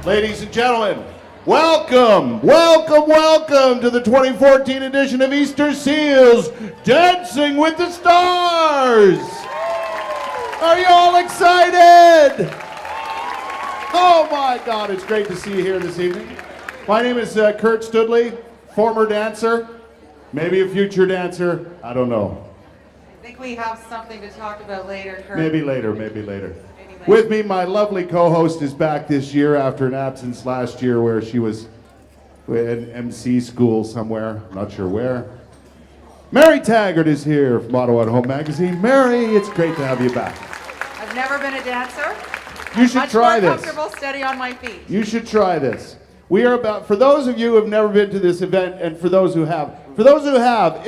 Ladies and gentlemen, welcome to the 2014 edition of Easter Seals Dancing with the Stars. Are you all excited? Oh my God, it's great to see you here this evening. My name is Kurt Studley, former dancer, maybe a future dancer, I don't know. I think we have something to talk about later, Kurt. Maybe later. With me, my lovely co-host is back this year after an absence last year where she was in MC school somewhere, not sure where. Mary Taggart is here from Ottawa at Home Magazine. Mary, it's great to have you back. I've never been a dancer. You should try this. Much more comfortable, steady on my feet. You should try this. We are about, for those of you who have never been to this event, and for those who have,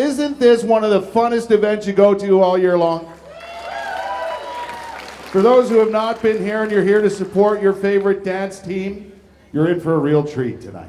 isn't this one of the funnest events you go to all year long? For those who have not been here and you're here to support your favorite dance team, you're in for a real treat tonight.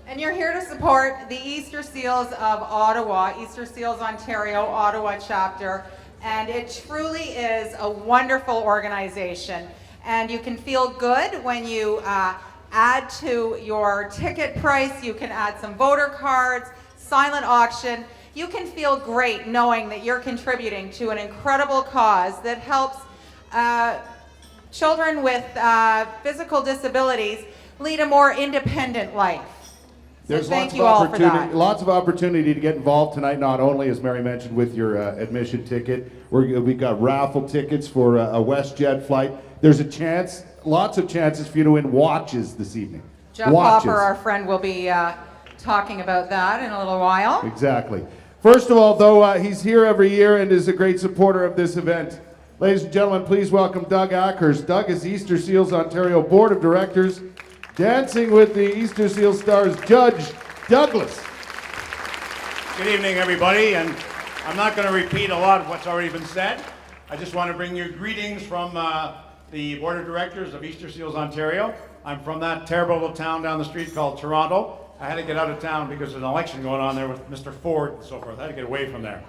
And you're here to support the Easter Seals of Ottawa, Easter Seals Ontario, Ottawa chapter. And it truly is a wonderful organization. And you can feel good when you add to your ticket price. You can add some voter cards, silent auction. You can feel great knowing that you're contributing to an incredible cause that helps children with physical disabilities lead a more independent life. There's thank you all for that. Lots of opportunity to get involved tonight, not only, as Mary mentioned, with your admission ticket. We've got raffle tickets for a WestJet flight. There's lots of chances for you to win watches this evening. Jeff Hopper, our friend, will be talking about that in a little while. Exactly. First of all, though, he's here every year and is a great supporter of this event. Ladies and gentlemen, please welcome Doug Ackers. Doug is Easter Seals Ontario Board of Directors, dancing with the Easter Seals Stars Judge Douglas. Good evening, everybody, and I'm not going to repeat a lot of what's already been said. I just want to bring you greetings from the Board of Directors of Easter Seals Ontario. I'm from that terrible little town down the street called Toronto. I had to get out of town because there's an election going on there with Mr. Ford and so forth. I had to get away from there.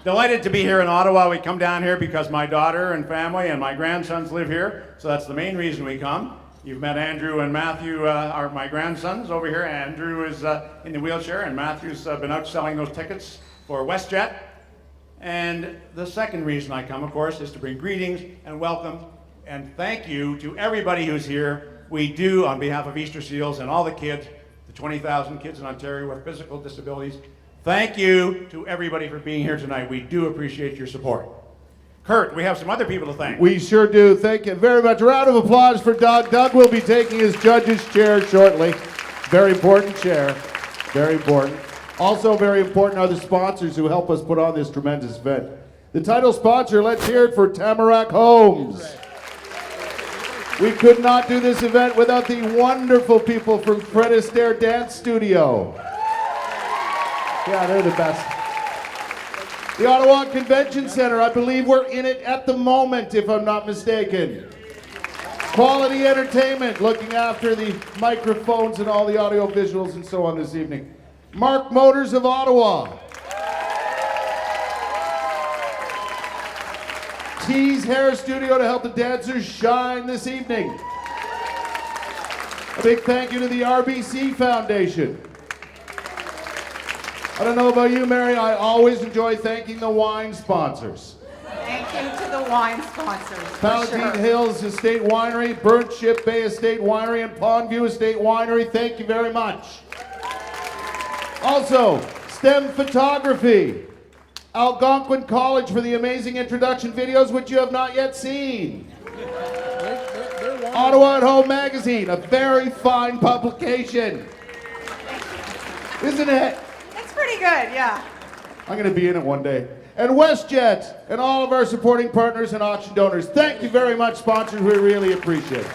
Delighted to be here in Ottawa. We come down here because my daughter and family and my grandsons live here, so that's the main reason we come. You've met Andrew and Matthew, are my grandsons over here. Andrew is in the wheelchair, and Matthew's been out selling those tickets for WestJet. And the second reason I come, of course, is to bring greetings and welcome and thank you to everybody who's here. We do, on behalf of Easter Seals and all the kids, the 20,000 kids in Ontario with physical disabilities, thank you to everybody for being here tonight. We do appreciate your support. Kurt, we have some other people to thank. We sure do. Thank you very much. A round of applause for Doug. Doug will be taking his judge's chair shortly. Very important chair. Very important. Also very important are the sponsors who help us put on this tremendous event. The title sponsor, let's hear it for Tamarack Homes. We could not do this event without the wonderful people from Fred Astaire Dance Studio. Yeah, they're the best. The Ottawa Convention Center, I believe we're in it at the moment, if I'm not mistaken. Quality Entertainment, looking after the microphones and all the audio visuals and so on this evening. Mark Motors of Ottawa. Tease Hair Studio to help the dancers shine this evening. A big thank you to the RBC Foundation. I don't know about you, Mary, I always enjoy thanking the wine sponsors. Thank you to the wine sponsors. Palatine Hills Estate Winery, Burnt Ship Bay Estate Winery, and Pondview Estate Winery, thank you very much. Also, STEM Photography, Algonquin College for the amazing introduction videos which you have not yet seen. Ottawa at Home Magazine, a very fine publication. Isn't it? It's pretty good, yeah. I'm going to be in it one day. And WestJet, and all of our supporting partners and auction donors. Thank you very much, sponsors. We really appreciate it.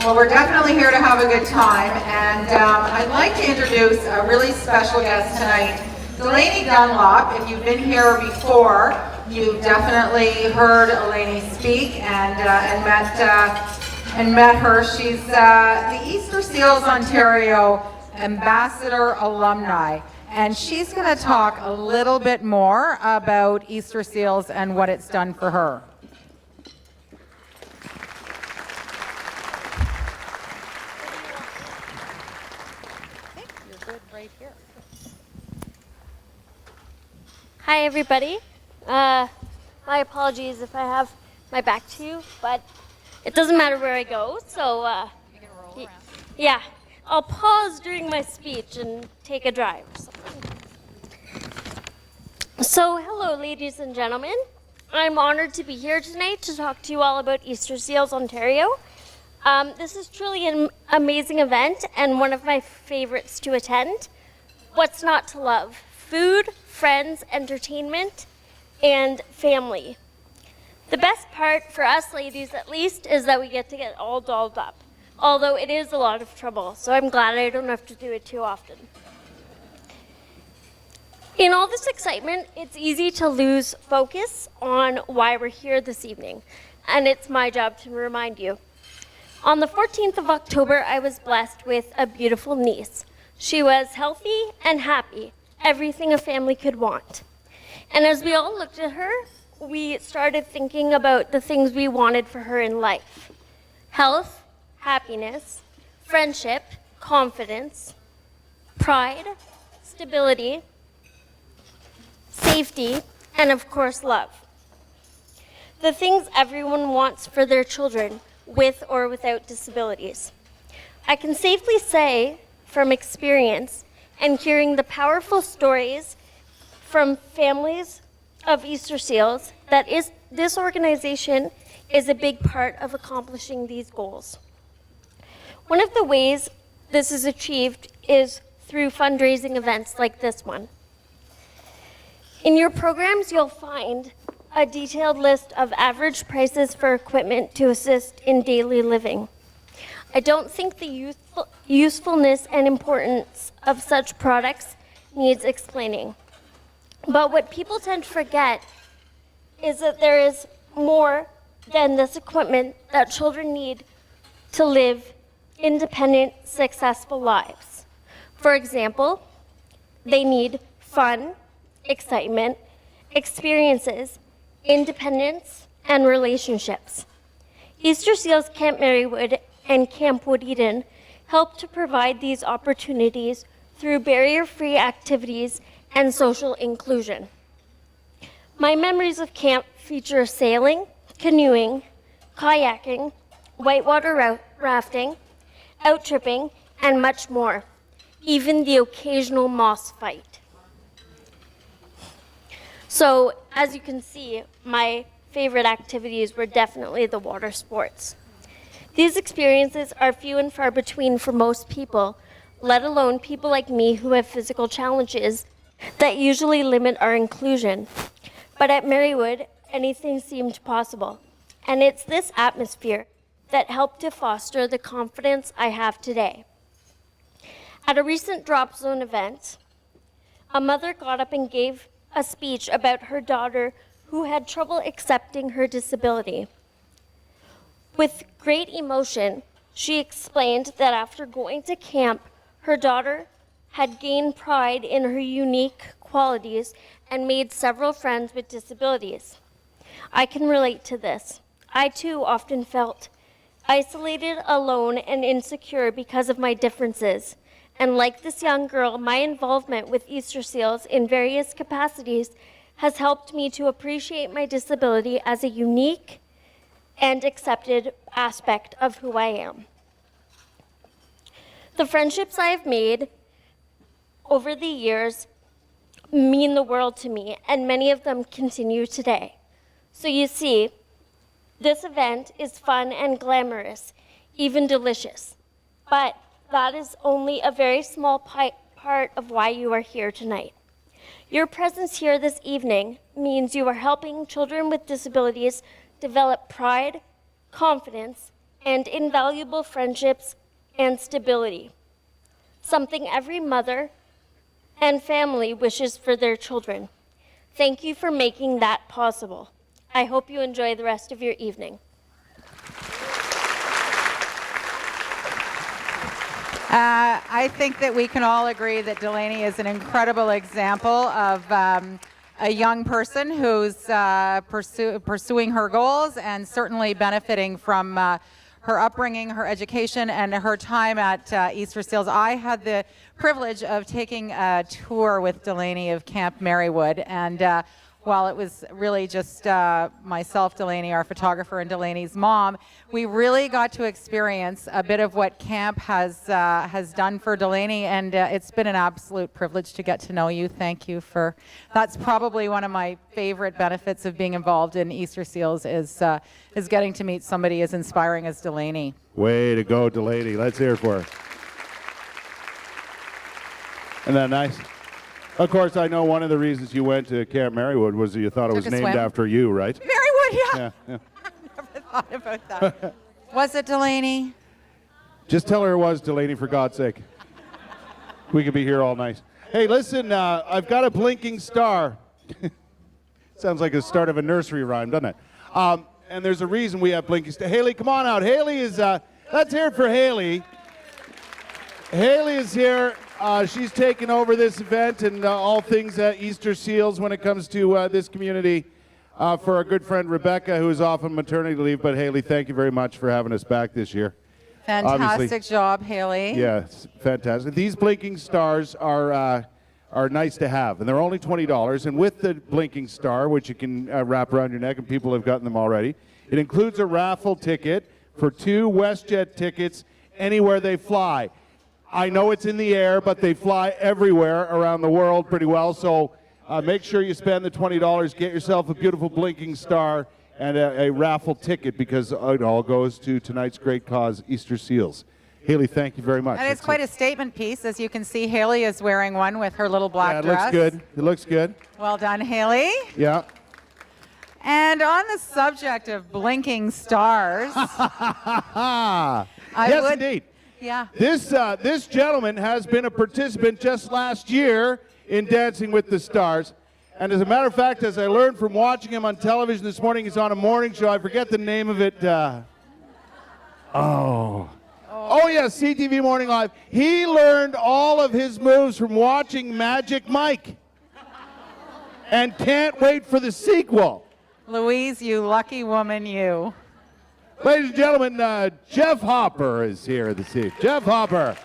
Well, we're definitely here to have a good time, and I'd like to introduce a really special guest tonight, Delaney Dunlop. If you've been here before, you've definitely heard Eleni speak and met her. She's the Easter Seals Ontario Ambassador Alumni, and she's going to talk a little bit more about Easter Seals and what it's done for her. Hi, everybody. My apologies if I have my back to you, but it doesn't matter where I go, so yeah, I'll pause during my speech and take a drive or something. So, hello, ladies and gentlemen. I'm honored to be here tonight to talk to you all about Easter Seals Ontario. This is truly an amazing event and one of my favorites to attend. What's not to love? Food, friends, entertainment, and family. The best part, for us ladies at least, is that we get to get all dolled up. Although it is a lot of trouble, so I'm glad I don't have to do it too often. In all this excitement, it's easy to lose focus on why we're here this evening, and it's my job to remind you. On the 14th of October, I was blessed with a beautiful niece. She was healthy and happy, everything a family could want. And as we all looked at her, we started thinking about the things we wanted for her in life: health, happiness, friendship, confidence, pride, stability, safety, and of course, love. The things everyone wants for their children, with or without disabilities. I can safely say from experience and hearing the powerful stories from families of Easter Seals that this organization is a big part of accomplishing these goals. One of the ways this is achieved is through fundraising events like this one. In your programs, you'll find a detailed list of average prices for equipment to assist in daily living. I don't think the usefulness and importance of such products needs explaining. But what people tend to forget is that there is more than this equipment that children need to live independent, successful lives. For example, they need fun, excitement, experiences, independence, and relationships. Easter Seals Camp Marywood and Camp Wood Eden help to provide these opportunities through barrier-free activities and social inclusion. My memories of camp feature sailing, canoeing, kayaking, whitewater rafting, out-tripping, and much more, even the occasional moss fight. So, as you can see, my favorite activities were definitely the water sports. These experiences are few and far between for most people, let alone people like me who have physical challenges that usually limit our inclusion. But at Marywood, anything seemed possible. And it's this atmosphere that helped to foster the confidence I have today. At a recent Drop Zone event, a mother got up and gave a speech about her daughter who had trouble accepting her disability. With great emotion, she explained that after going to camp, her daughter had gained pride in her unique qualities and made several friends with disabilities. I can relate to this. I too often felt isolated, alone, and insecure because of my differences. And like this young girl, my involvement with Easter Seals in various capacities has helped me to appreciate my disability as a unique and accepted aspect of who I am. The friendships I have made over the years mean the world to me, and many of them continue today. So you see, this event is fun and glamorous, even delicious. But that is only a very small part of why you are here tonight. Your presence here this evening means you are helping children with disabilities develop pride, confidence, and invaluable friendships and stability, something every mother and family wishes for their children. Thank you for making that possible. I hope you enjoy the rest of your evening. I think that we can all agree that Delaney is an incredible example of a young person who's pursuing her goals and certainly benefiting from her upbringing, her education, and her time at Easter Seals. I had the privilege of taking a tour with Delaney of Camp Marywood, and while it was really just myself, Delaney, our photographer, and Delaney's mom, we really got to experience a bit of what camp has done for Delaney, and it's been an absolute privilege to get to know you. Thank you for, that's probably one of my favorite benefits of being involved in Easter Seals is getting to meet somebody as inspiring as Delaney. Way to go, Delaney. Let's hear it for her. Isn't that nice? Of course, I know one of the reasons you went to Camp Marywood was that you thought it was named after you, right? Marywood, yeah. Yeah. I never thought about that. Was it Delaney? Just tell her it was Delaney, for God's sake. We could be here all night. Hey, listen, I've got a blinking star. Sounds like the start of a nursery rhyme, doesn't it? And there's a reason we have blinking stars. Haley, come on out. Haley is, let's hear it for Haley. Haley is here. She's taken over this event and all things Easter Seals when it comes to this community for our good friend Rebecca, who is off on maternity leave. But Haley, thank you very much for having us back this year. Fantastic job, Haley. Yes, fantastic. These blinking stars are nice to have, and they're only $20. And with the blinking star, which you can wrap around your neck, and people have gotten them already, it includes a raffle ticket for 2 WestJet tickets anywhere they fly. I know it's in the air, but they fly everywhere around the world pretty well, so make sure you spend the $20, get yourself a beautiful blinking star and a raffle ticket, because it all goes to tonight's great cause, Easter Seals. Haley, thank you very much. And it's quite a statement piece. As you can see, Haley is wearing one with her little black dress. Yeah, it looks good. It looks good. Well done, Haley. Yeah. And on the subject of blinking stars, yes, indeed. Yeah. This gentleman has been a participant just last year in Dancing with the Stars. And as a matter of fact, as I learned from watching him on television this morning, he's on a morning show. I forget the name of it. Oh, yeah, CTV Morning Live. He learned all of his moves from watching Magic Mike. And can't wait for the sequel. Louise, you lucky woman, you. Ladies and gentlemen, Jeff Hopper is here this evening. Jeff Hopper.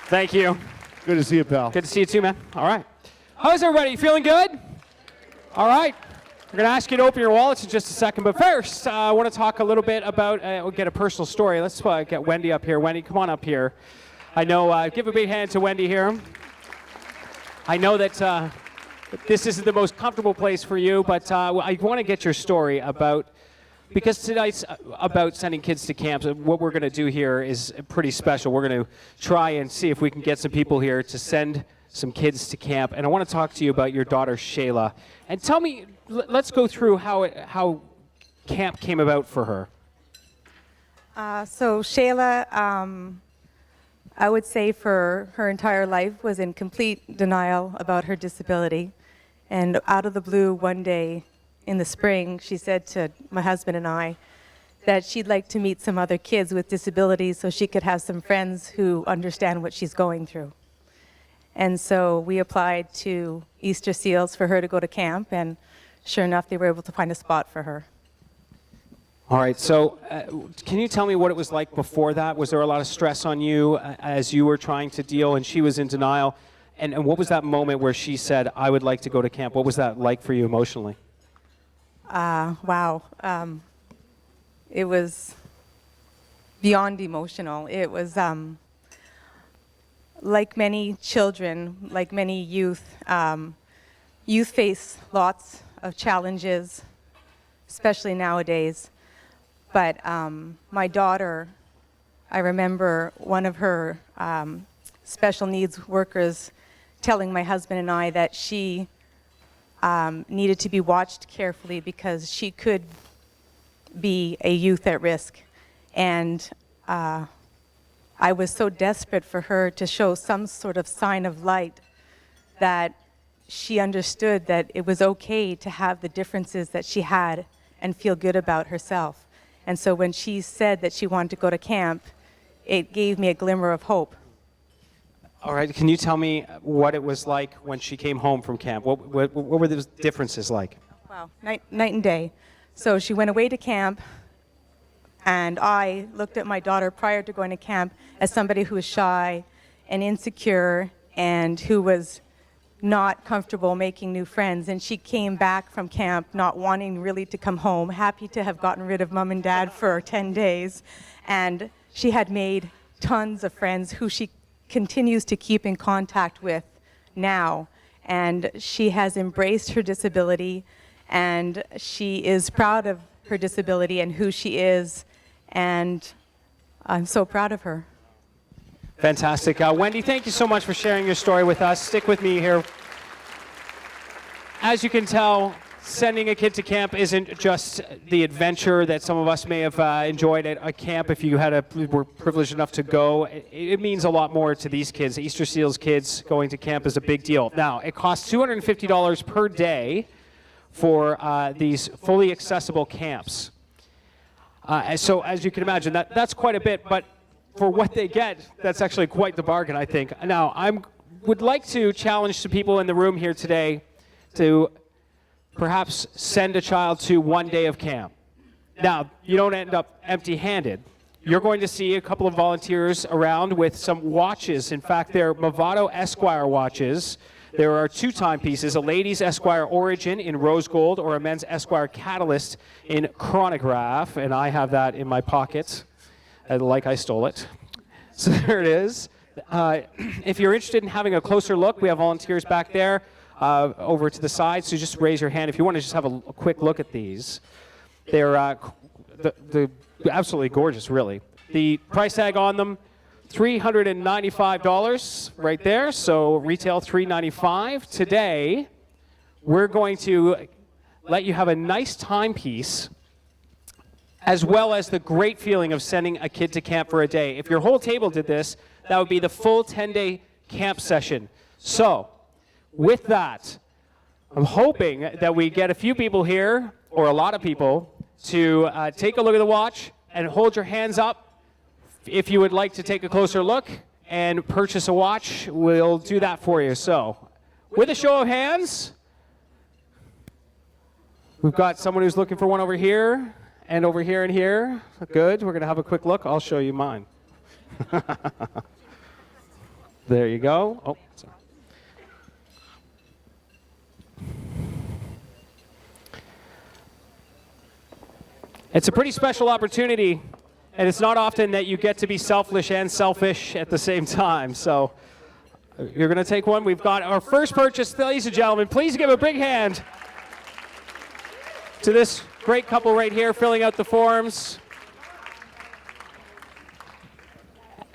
Thank you. Good to see you, pal. Good to see you too, man. All right. How's everybody? Feeling good? All right. We're going to ask you to open your wallets in just a second. But first, I want to talk a little bit about, we'll get a personal story. Let's get Wendy up here. Wendy, come on up here. I know, give a big hand to Wendy here. I know that this isn't the most comfortable place for you, but I want to get your story about, because tonight's about sending kids to camps. What we're going to do here is pretty special. We're going to try and see if we can get some people here to send some kids to camp. And I want to talk to you about your daughter, Shayla. And tell me, let's go through how camp came about for her. So Shayla, I would say for her entire life was in complete denial about her disability. And out of the blue, one day in the spring, she said to my husband and I that she'd like to meet some other kids with disabilities so she could have some friends who understand what she's going through. And so we applied to Easter Seals for her to go to camp, and sure enough, they were able to find a spot for her. All right, so can you tell me what it was like before that? Was there a lot of stress on you as you were trying to deal and she was in denial? And what was that moment where she said, I would like to go to camp? What was that like for you emotionally? Wow. It was beyond emotional. It was like many children, like many youth, youth face lots of challenges, especially nowadays. But my daughter, I remember one of her special needs workers telling my husband and I that she needed to be watched carefully because she could be a youth at risk. And I was so desperate for her to show some sort of sign of light that she understood that it was okay to have the differences that she had and feel good about herself. And so when she said that she wanted to go to camp, it gave me a glimmer of hope. All right, can you tell me what it was like when she came home from camp? What were those differences like? Wow, night and day. So she went away to camp, And I looked at my daughter prior to going to camp as somebody who was shy and insecure and who was not comfortable making new friends. And she came back from camp not wanting really to come home, happy to have gotten rid of mom and dad for 10 days. And she had made tons of friends who she continues to keep in contact with now. And she has embraced her disability, and she is proud of her disability and who she is. And I'm so proud of her. Fantastic. Wendy, thank you so much for sharing your story with us. Stick with me here. As you can tell, sending a kid to camp isn't just the adventure that some of us may have enjoyed at a camp if you were privileged enough to go. It means a lot more to these kids. Easter Seals kids going to camp is a big deal. Now, it costs $250 per day for these fully accessible camps. So as you can imagine, that's quite a bit, but for what they get, that's actually quite the bargain, I think. Now, I would like to challenge some people in the room here today to perhaps send a child to one day of camp. Now, you don't end up empty-handed. You're going to see a couple of volunteers around with some watches. In fact, they're Movado Esquire watches. There are 2 timepieces, a ladies' Esquire Origin in rose gold or a men's Esquire Catalyst in chronograph, and I have that in my pocket, like I stole it. So there it is. If you're interested in having a closer look, we have volunteers back there over to the side, so just raise your hand if you want to just have a quick look at these. They're absolutely gorgeous, really. The price tag on them, $395 right there, so retail $395. Today, we're going to let you have a nice timepiece as well as the great feeling of sending a kid to camp for a day. If your whole table did this, that would be the full 10-day camp session. So, with that, I'm hoping that we get a few people here, or a lot of people, to take a look at the watch and hold your hands up if you would like to take a closer look and purchase a watch. We'll do that for you. So, with a show of hands, we've got someone who's looking for one over here, and over here and here. Good. We're going to have a quick look. I'll show you mine. There you go. Oh, sorry. It's a pretty special opportunity, and it's not often that you get to be selfish and selfish at the same time. So you're going to take one. We've got our first purchase. Ladies and gentlemen, please give a big hand to this great couple right here filling out the forms.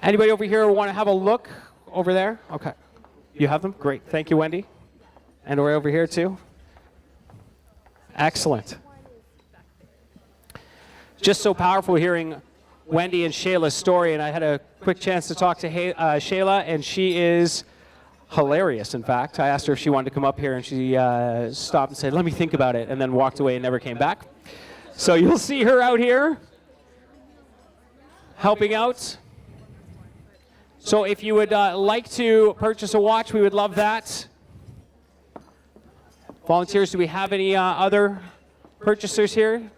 Anybody over here want to have a look over there? Okay. You have them? Great. Thank you, Wendy. And we're over here too. Excellent. Just so powerful hearing Wendy and Shayla's story, and I had a quick chance to talk to Shayla, and she is hilarious, in fact. I asked her if she wanted to come up here, and she stopped and said, "Let me think about it," and then walked away and never came back. So you'll see her out here helping out. So if you would like to purchase a watch, we would love that. Volunteers, do we have any other purchasers here?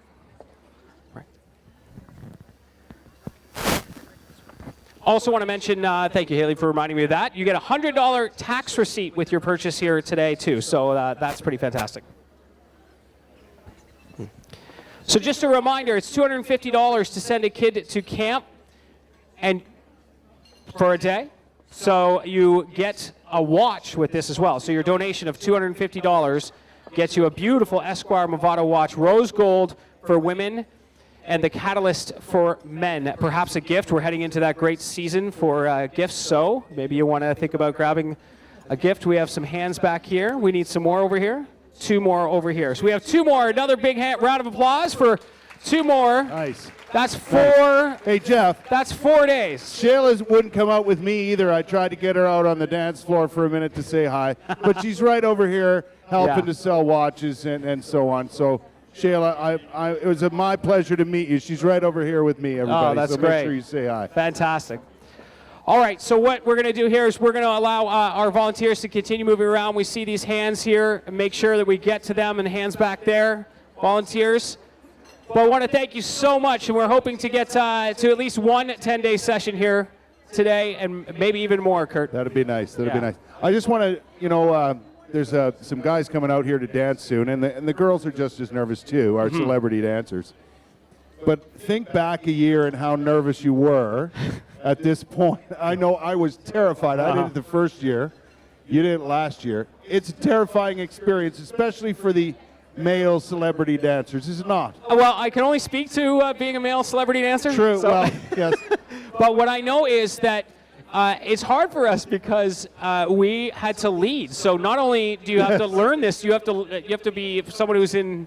Also want to mention, thank you, Haley, for reminding me of that. You get a $100 tax receipt with your purchase here today, too. So that's pretty fantastic. So just a reminder, it's $250 to send a kid to camp and for a day. So you get a watch with this as well. So your donation of $250 gets you a beautiful Esquire Movado watch, rose gold for women, and the Catalyst for men. Perhaps a gift. We're heading into that great season for gifts, so maybe you want to think about grabbing a gift. We have some hands back here. We need some more over here. 2 more over here. So we have 2 more. Another big round of applause for 2 more. Nice. That's 4. Hey, Jeff. That's 4 days. Shayla wouldn't come out with me either. I tried to get her out on the dance floor for a minute to say hi, but she's right over here helping to sell watches and so on. So, Shayla, it was my pleasure to meet you. She's right over here with me, everybody. Oh, that's so great. Make sure you say hi. Fantastic. All right, so what we're going to do here is we're going to allow our volunteers to continue moving around. We see these hands here, and make sure that we get to them, and hands back there. Volunteers, But I want to thank you so much, and we're hoping to get to at least one 10-day session here today, and maybe even more, Kurt. That'd be nice. That'd be Yeah. nice. I just want to, there's some guys coming out here to dance soon, and the girls are just as nervous too, our celebrity dancers. But think back a year and how nervous you were at this point. I know I was terrified. I did it the first year. You did it last year. It's a terrifying experience, especially for the male celebrity dancers, is it not? Well, I can only speak to being a male celebrity dancer. True. so- Well, yes. But what I know is that it's hard for us because we had to lead. So not only do you have to learn this, you have to be someone who's in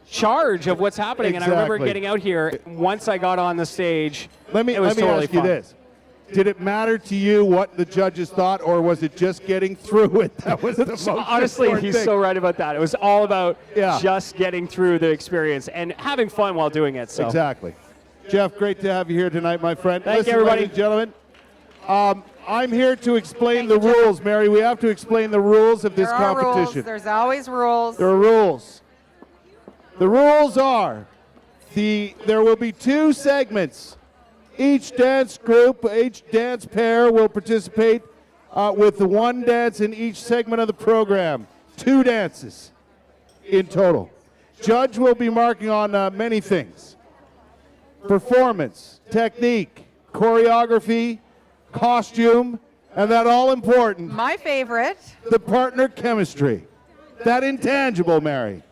charge of what's happening. And I remember Exactly. getting out here once I got on the stage. Let me it was totally ask you fun. this. Did it matter to you what the judges thought, or was it just getting through it? That was the most Honestly, important he's thing. so right about that. It was all about Yeah. just getting through the experience and having fun while doing it. So. Exactly. Jeff, great to have you here tonight, my friend. Thank you, Listen, everybody. ladies and gentlemen, I'm here to explain the rules, Mary. We have to explain the rules of this There are rules. competition. There's always rules. There are rules. The rules are there will be 2 segments. Each dance group, each dance pair will participate with the 1 dance in each segment of the program. 2 dances in total. Judge will be marking on many things. Performance, technique, choreography, costume, and that all important, My favorite. the partner chemistry. That intangible, Mary.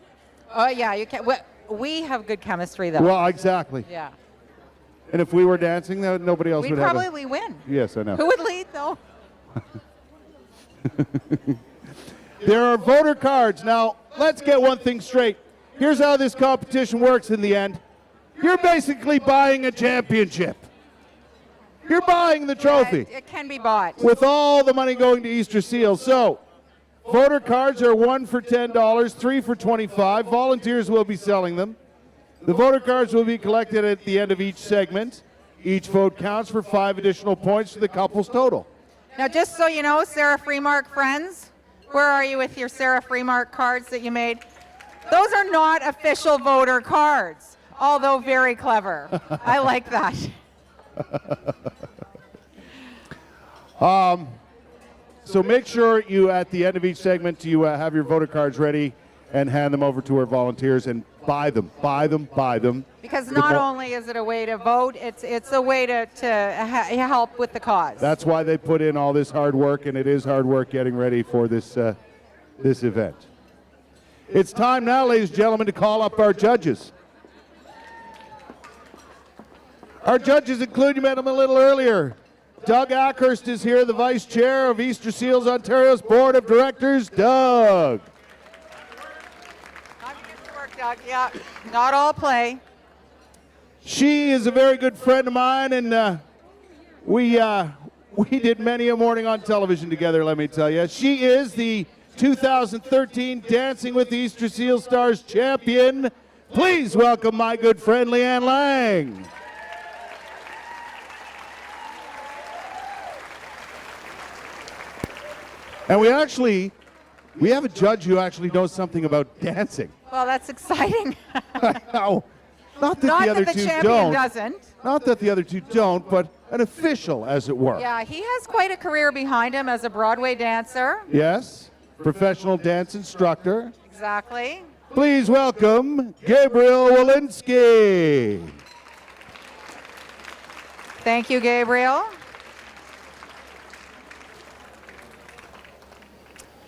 Oh yeah, you can. We have good chemistry though. Well, exactly. Yeah. And if we were dancing, nobody else We'd would have probably win. Yes, I know. Who would lead though? There are voter cards. Now, let's get one thing straight. Here's how this competition works in the end. You're basically buying a championship. You're buying the trophy It can be bought. with all the money going to Easter Seals. So, voter cards are 1 for $10, 3 for $25. Volunteers will be selling them. The voter cards will be collected at the end of each segment. Each vote counts for 5 additional points to the couple's total. Now, just so you know, Sarah Freemark friends, where are you with your Sarah Freemark cards that you made? Those are not official voter cards, although very clever. I like that. So make sure you, at the end of each segment, you have your voter cards ready and hand them over to our volunteers and buy them, buy them, buy them. Because The not mo- only is it a way to vote, it's a way to help with the cause. That's why they put in all this hard work, and it is hard work getting ready for this this event. It's time now, ladies and gentlemen, to call up our judges. Our judges include, you met them a little earlier. Doug Ackhurst is here, the Vice Chair of Easter Seals Ontario's Board of Directors. Doug. Not good work, Doug. Yeah, not all play. She is a very good friend of mine, and we did many a morning on television together, let me tell you. She is the 2013 Dancing with the Easter Seal Stars champion. Please welcome my good friend, Leanne Lang. And we have a judge who actually knows something about dancing. Well, that's exciting. Now, not that Not the other that the two champion don't. doesn't. Not that the other two don't, but an official, as it were. Yeah, he has quite a career behind him as a Broadway dancer. Yes, professional dance instructor. Exactly. Please welcome Gabriel Walensky. Thank you, Gabriel.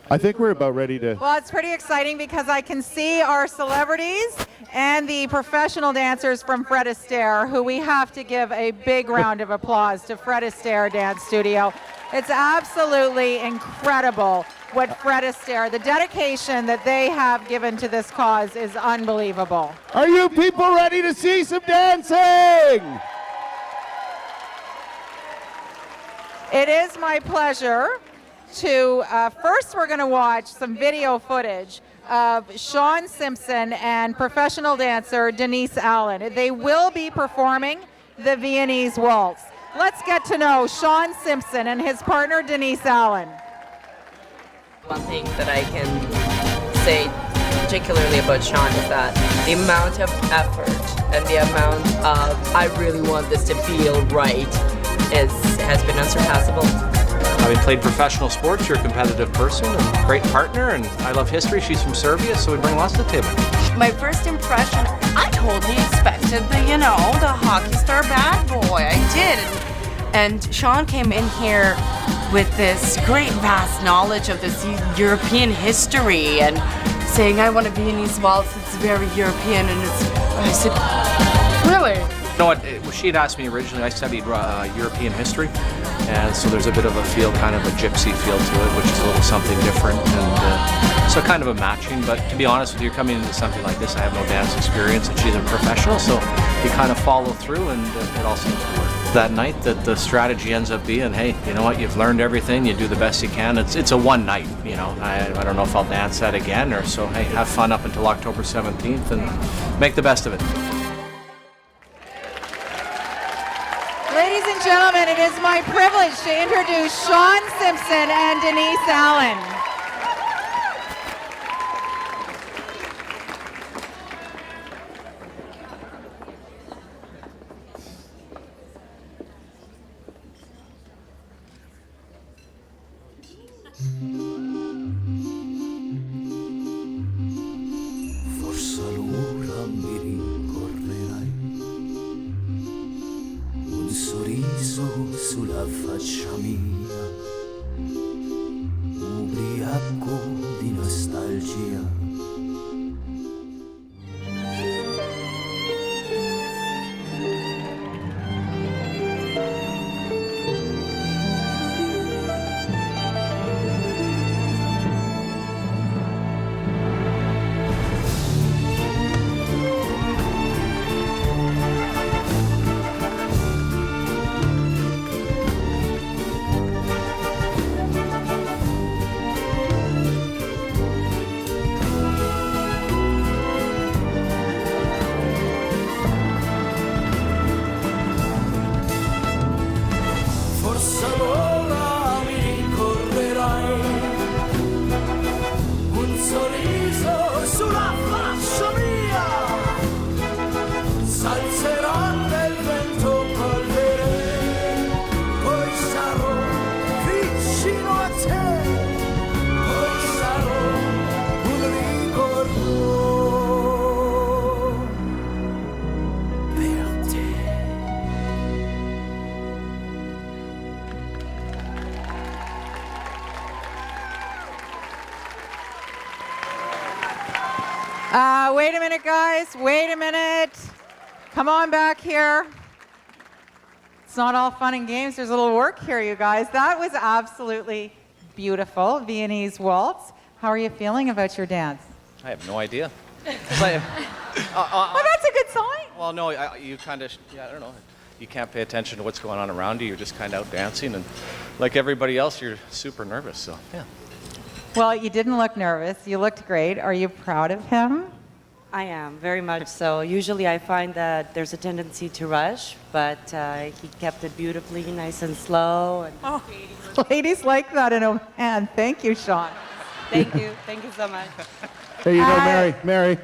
I think we're about ready to. Well, it's pretty exciting because I can see our celebrities and the professional dancers from Fred Astaire, who we have to give a big round of applause to Fred Astaire Dance Studio. It's absolutely incredible what Fred Astaire, the dedication that they have given to this cause is unbelievable. Are you people ready to see some dancing? It is my pleasure to, first we're going to watch some video footage of Sean Simpson and professional dancer Denise Allen. They will be performing the Viennese Waltz. Let's get to know Sean Simpson and his partner Denise Allen. One thing that I can say particularly about Sean is that the amount of effort and the amount of I really want this to feel right has been unsurpassable. Having played professional sports, you're a competitive person, a great partner, and I love history. She's from Serbia, so we bring lots to the table. My first impression, I totally expected the hockey star bad boy. I did. And Sean came in here with this great vast knowledge of this European history and saying, I want a Viennese waltz, it's very European. And I said, really? You know what, she had asked me originally, I studied European history, and so there's a bit of a feel, kind of a gypsy feel to it, which is a little something different, and so kind of a matching, but to be honest with you, coming into something like this, I have no dance experience, and she's a professional, so you kind of follow through, and it all seems to work. That night, that the strategy ends up being, hey, you know what, you've learned everything, you do the best you can, it's a one night, I don't know if I'll dance that again, or so, hey, have fun up until October 17th, and make the best of it. Ladies and gentlemen, it is my privilege to introduce Sean Simpson and Denise Allen. Forse allora mi ricorderai un sorriso sulla faccia mia, ubriaco di nostalgia. Forse allora mi ricorderai un sorriso sulla faccia mia, s'alzerà nel vento polvere, poi sarò vicino a te, poi sarò un ricordo per te. Wait a minute, guys. Wait a minute. Come on back here. It's not all fun and games. There's a little work here, you guys. That was absolutely beautiful. Viennese waltz. How are you feeling about your dance? I have no idea. Well, that's a good sign. Well, no, you kind of, I don't know. You can't pay attention to what's going on around you. You're just kind of out dancing, and like everybody else, you're super nervous. So, yeah. Well, you didn't look nervous. You looked great. Are you proud of him? I am, very much so. Usually I find that there's a tendency to rush, but he kept it beautifully, nice and slow. And Oh, ladies like that in a man. Thank you, Sean. Thank you so much. Hey, Mary.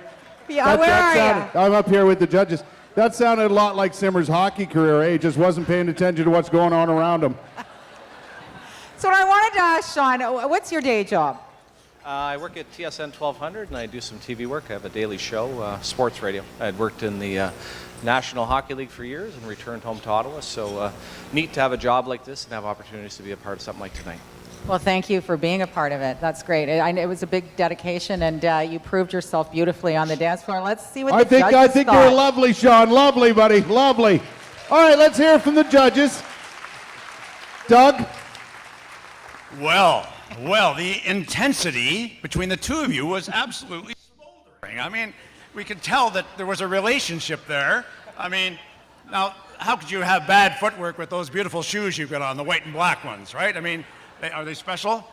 Yeah, where are you? I'm up here with the judges. That sounded a lot like Simmer's hockey career. He just wasn't paying attention to what's going on around him. So I wanted to ask Sean, what's your day job? I work at TSN 1200, and I do some TV work. I have a daily show, sports radio. I had worked in the National Hockey League for years and returned home to Ottawa, so neat to have a job like this and have opportunities to be a part of something like tonight. Well, thank you for being a part of it. That's great. It was a big dedication, and you proved yourself beautifully on the dance floor. Let's see what the judges I think thought. you're lovely, Sean. Lovely, buddy. Lovely. All right, let's hear from the judges. Doug? Well, the intensity between the two of you was absolutely smoldering. I mean, we could tell that there was a relationship there. I mean, now, how could you have bad footwork with those beautiful shoes you've got on, the white and black ones, right? I mean, are they special?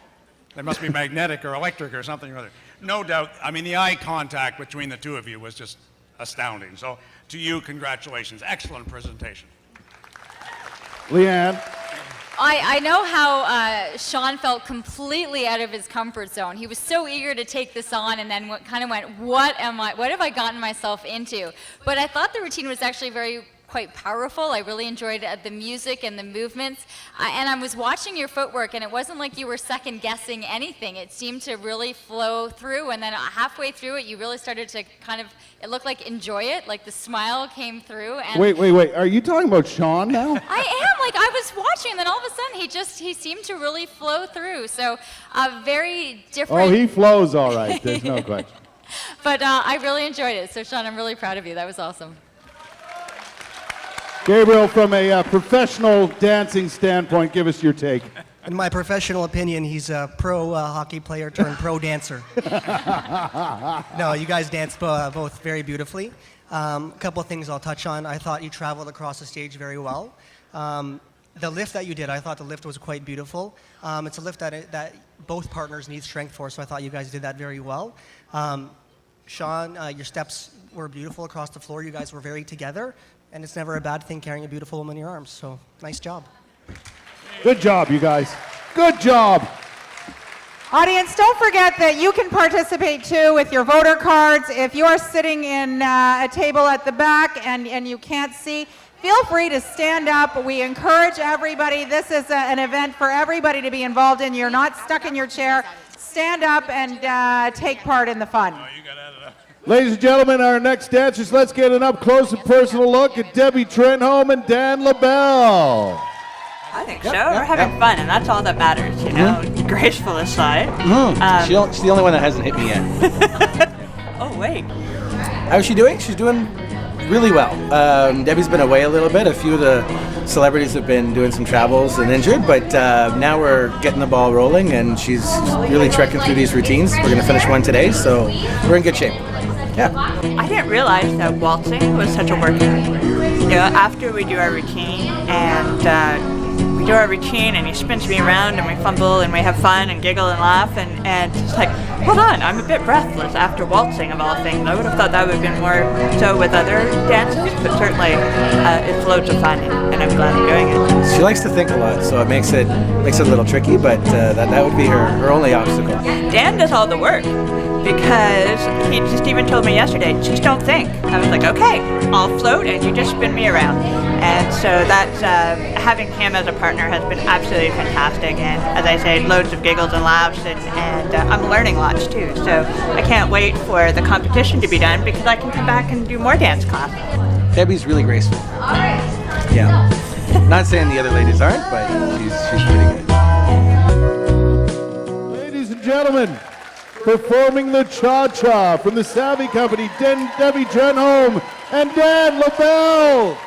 They must be magnetic or electric or something or other. No doubt. I mean, the eye contact between the two of you was just astounding. So, to you, congratulations. Excellent presentation. Leanne? I know how Sean felt completely out of his comfort zone. He was so eager to take this on, and then kind of went, what have I gotten myself into? But I thought the routine was actually quite powerful. I really enjoyed the music and the movements. And I was watching your footwork, and it wasn't like you were second guessing anything. It seemed to really flow through, and then halfway through it, you really started to it looked like enjoy it, like the smile came through. And Wait. Are you talking about Sean now? I am, I was watching, and then all of a sudden he seemed to really flow through. So very different. Oh, he flows all right. There's no question. But I really enjoyed it. So Sean, I'm really proud of you. That was awesome. Gabriel, from a professional dancing standpoint, give us your take. In my professional opinion, he's a pro hockey player turned pro dancer. No, you guys danced both very beautifully. A couple of things I'll touch on. I thought you traveled across the stage very well. The lift that you did, I thought the lift was quite beautiful. It's a lift that both partners need strength for, so I thought you guys did that very well. Sean, your steps were beautiful across the floor. You guys were very together. And it's never a bad thing carrying a beautiful woman in your arms, so nice job. Good job, you guys. Good job. Audience, don't forget that you can participate too with your voter cards. If you are sitting in a table at the back and you can't see, feel free to stand up. We encourage everybody. This is an event for everybody to be involved in. You're not stuck in your chair. Stand up and take part in the fun. Ladies and gentlemen, our next dancers, let's get an up-close and personal look at Debbie Trenholm and Dan LaBelle. I think so. We're having fun, and that's all that matters, you know, graceful aside. She's the only one that hasn't hit me yet. Oh, wait. How's she doing? She's doing really well. Debbie's been away a little bit. A few of the celebrities have been doing some travels and injured, but now we're getting the ball rolling, and she's really trekking through these routines. We're going to finish one today, so we're in good shape. Yeah. I didn't realize that waltzing was such a workout. You know, after we do our routine, and he spins me around, and we fumble, and we have fun, and giggle, and laugh, and it's like, hold on, I'm a bit breathless after waltzing, of all things. I would have thought that would have been more so with other dances, but certainly it's loads of fun, and I'm glad I'm doing it. She likes to think a lot, so it makes it a little tricky, but that would be her only obstacle. Dan does all the work, because he just even told me yesterday, just don't think. I was like, okay, I'll float and you just spin me around. And so that's, having him as a partner has been absolutely fantastic. And as I say, loads of giggles and laughs, and I'm learning lots too. So I can't wait for the competition to be done because I can come back and do more dance classes. Debbie's really graceful. Yeah. Not saying the other ladies aren't, but she's pretty good. Ladies and gentlemen, performing the cha-cha from the Savvy Company, Debbie Trenholm and Dan LaBelle.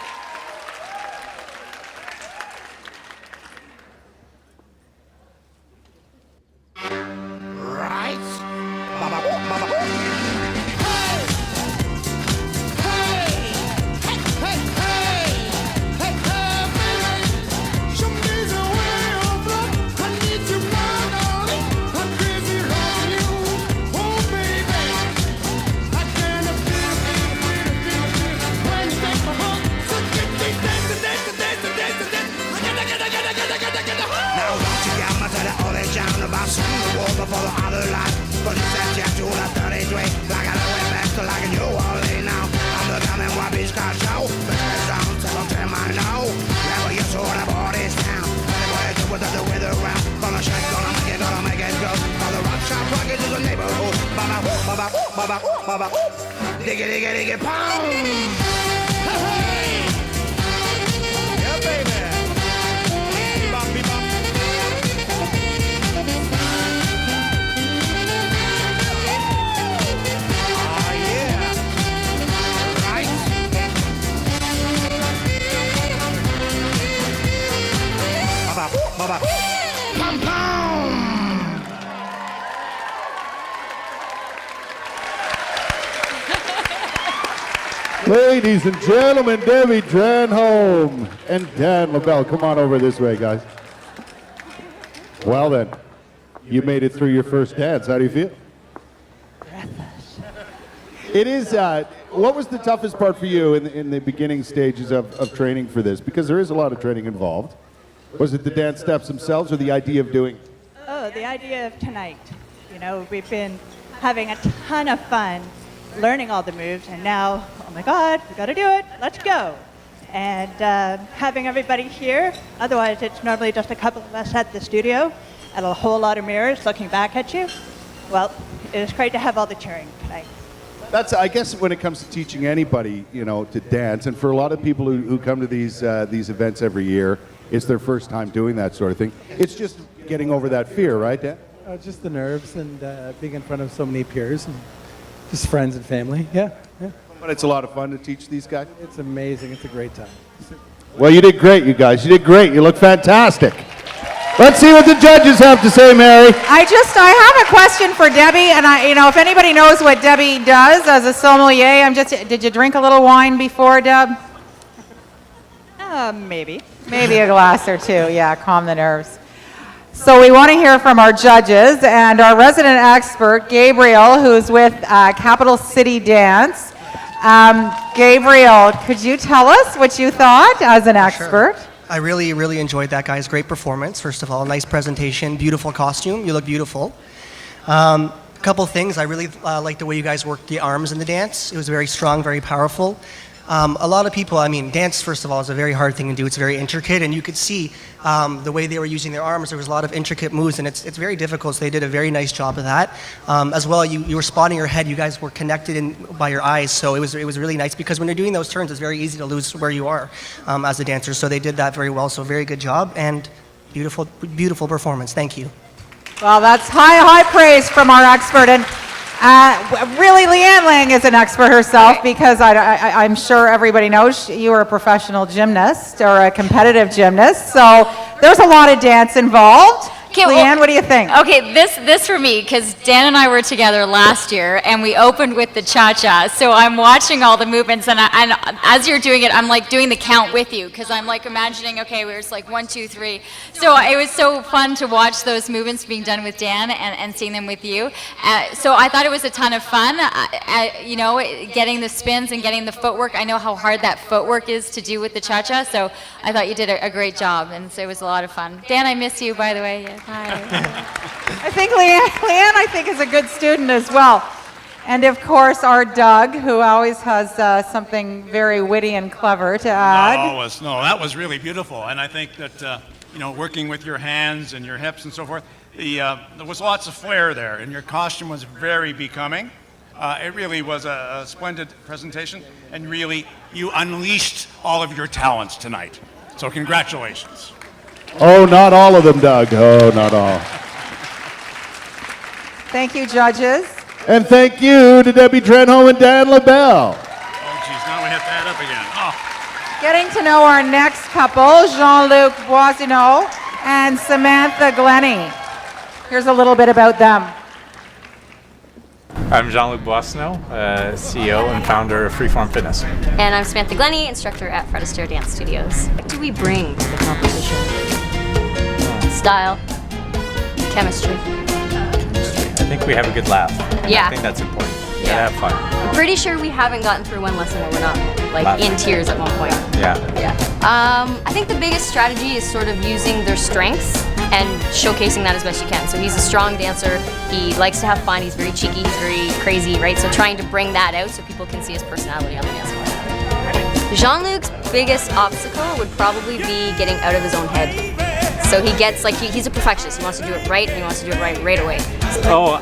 Ladies and gentlemen, Debbie Trenholm and Dan LaBelle. Come on over this way, guys. Well then, you made it through your first dance. How do you feel? It is, what was the toughest part for you in the beginning stages of training for this? Because there is a lot of training involved. Was it the dance steps themselves or the idea of doing? Oh, the idea of tonight. You know, we've been having a ton of fun learning all the moves, and now, oh my God, we got to do it. Let's go. And having everybody here, otherwise it's normally just a couple of us at the studio and a whole lot of mirrors looking back at you. Well, it is great to have all the cheering tonight. That's, I guess, when it comes to teaching anybody, you know, to dance, and for a lot of people who come to these events every year, it's their first time doing that sort of thing. It's just getting over that fear, right, Dan? Just the nerves and being in front of so many peers and just friends and family. Yeah. But it's a lot of fun to teach these guys. It's amazing. It's a great time. Well, you did great, you guys. You did great. You look fantastic. Let's see what the judges have to say, Mary. I have a question for Debbie, and if anybody knows what Debbie does as a sommelier, did you drink a little wine before, Deb? Maybe. Maybe a glass or two, yeah, calm the nerves. So we want to hear from our judges and our resident expert, Gabriel, who's with Capital City Dance. Gabriel, could you tell us what you thought as an expert? Sure. I really, really enjoyed that guy's great performance. First of all, nice presentation, beautiful costume. You look beautiful. A couple things. I really liked the way you guys worked the arms in the dance. It was very strong, very powerful. A lot of people, dance, first of all, is a very hard thing to do. It's very intricate, and you could see the way they were using their arms. There was a lot of intricate moves, and it's very difficult, so they did a very nice job of that. As well, you were spotting your head. You guys were connected by your eyes, so it was really nice, because when you're doing those turns, it's very easy to lose where you are as a dancer, so they did that very well, so very good job, and beautiful, beautiful performance. Thank you. Well, that's high praise from our expert. And really, Leanne Lang is an expert herself, because I'm sure everybody knows you are a professional gymnast or a competitive gymnast. So there's a lot of dance involved. Okay, Leanne, what do you think? Okay, this for me, because Dan and I were together last year, and we opened with the cha-cha. So I'm watching all the movements, and as you're doing it, I'm like doing the count with you, because I'm like imagining, okay, we're just like 1, 2, 3. So it was so fun to watch those movements being done with Dan and seeing them with you. So I thought it was a ton of fun, getting the spins and getting the footwork. I know how hard that footwork is to do with the cha-cha, so I thought you did a great job, and so it was a lot of fun. Dan, I miss you, by the way. Yeah. Hi. I think Leanne is a good student as well. And of course, our Doug, who always has something very witty and clever to add. No, that was really beautiful. And I think that, working with your hands and your hips and so forth, there was lots of flair there, and your costume was very becoming. It really was a splendid presentation, and really, you unleashed all of your talents tonight. So congratulations. Oh, not all of them, Doug. Oh, not all. Thank you, judges. And thank you to Debbie Trenholm and Dan LaBelle. Oh, geez, now we have to add up again. Oh. Getting to know our next couple, Jean-Luc Boisineau and Samantha Glennie. Here's a little bit about them. I'm Jean-Luc Boisineau, CEO and founder of Freeform Fitness. And I'm Samantha Glennie, instructor at Fred Astaire Dance Studios. What do we bring to the competition? Style, chemistry. I think we have a good laugh. Yeah. I think that's important. We Yeah. gotta have fun. I'm pretty sure we haven't gotten through one lesson where we're not in tears at one point. Yeah. I think the biggest strategy is sort of using their strengths and showcasing that as best you can. So he's a strong dancer. He likes to have fun. He's very cheeky. He's very crazy, right? So trying to bring that out so people can see his personality on the dance floor. Jean-Luc's biggest obstacle would probably be getting out of his own head. So he gets he's a perfectionist. He wants to do it right, and he wants to do it right away. Oh,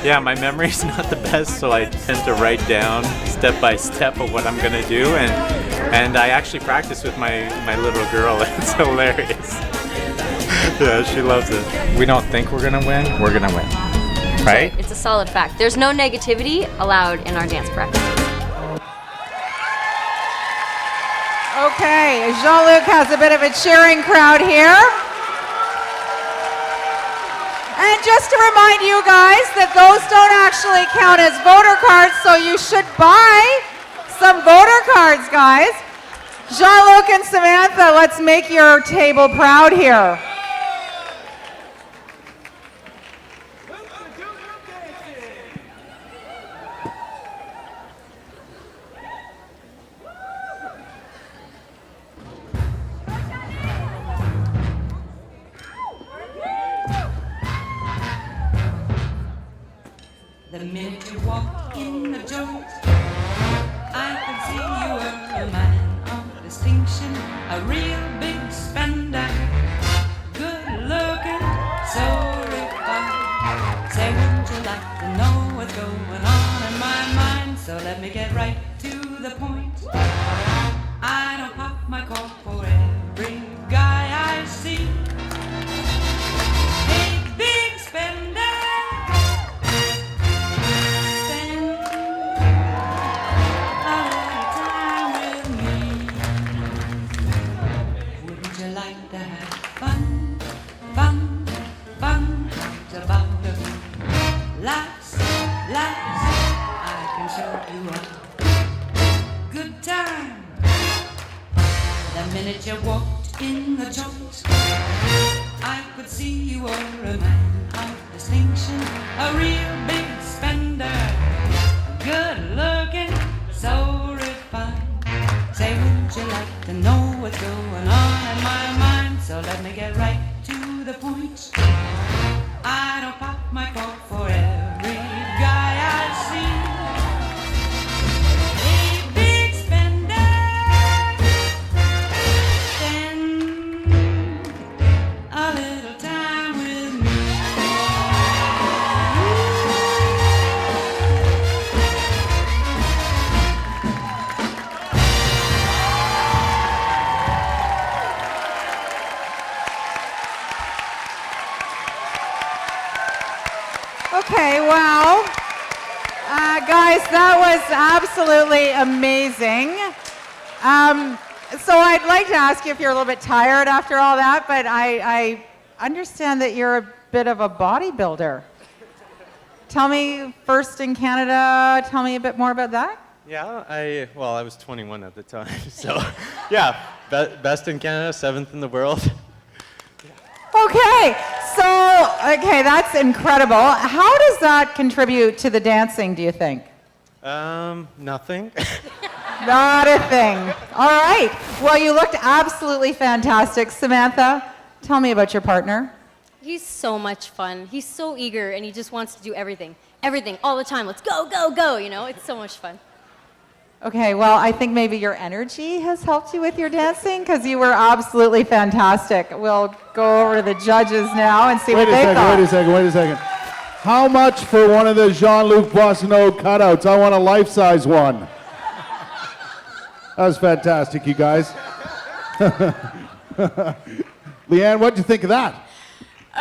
yeah, my memory's not the best, so I tend to write down step by step of what I'm gonna do, and I actually practice with my little girl. It's hilarious. Yeah, she loves it. We don't think we're gonna win, we're gonna win. Right? It's a solid fact. There's no negativity allowed in our dance practice. Okay, Jean-Luc has a bit of a cheering crowd here. And just to remind you guys that those don't actually count as voter cards, so you should buy some voter cards, guys. Jean-Luc and Samantha, let's make your table proud here. shows. I could see you were a man of distinction, a real big spender, good looking, so refined. Say, wouldn't you like to know what's going on in my mind? So let me get right to the point. I don't pop my cork for every guy I see. Hey, big spender, spend a little time with me. Wouldn't you like to have fun, fun, fun? How's about a few laughs, laughs? I can show you a good time. The minute you walked in the joint, I could see you were a man of distinction, a real big spender, good looking, so refined. Say, would you like to know what's going on in my mind? So let me get right to the point. I don't pop my cork for every guy I see. Hey, big spender, spend a little time with me. Okay, wow. Guys, that was absolutely amazing. So I'd like to ask you if you're a little bit tired after all that, but I understand that you're a bit of a bodybuilder. Tell me, first in Canada, tell me a bit more about that. Yeah, I was 21 at the time, so yeah, best in Canada, 7th in the world. Okay, that's incredible. How does that contribute to the dancing, do you think? Nothing. Not a thing. All right. Well, you looked absolutely fantastic. Samantha, tell me about your partner. He's so much fun. He's so eager, and he just wants to do everything. Everything, all the time. Let's go, go, go, you know? It's so much fun. Okay, well, I think maybe your energy has helped you with your dancing, because you were absolutely fantastic. We'll go over to the judges now and see what they thought. Wait a second. How much for one of the Jean-Luc Boissonneau cutouts? I want a life-size one. That was fantastic, you guys. Leanne, what'd you think of that?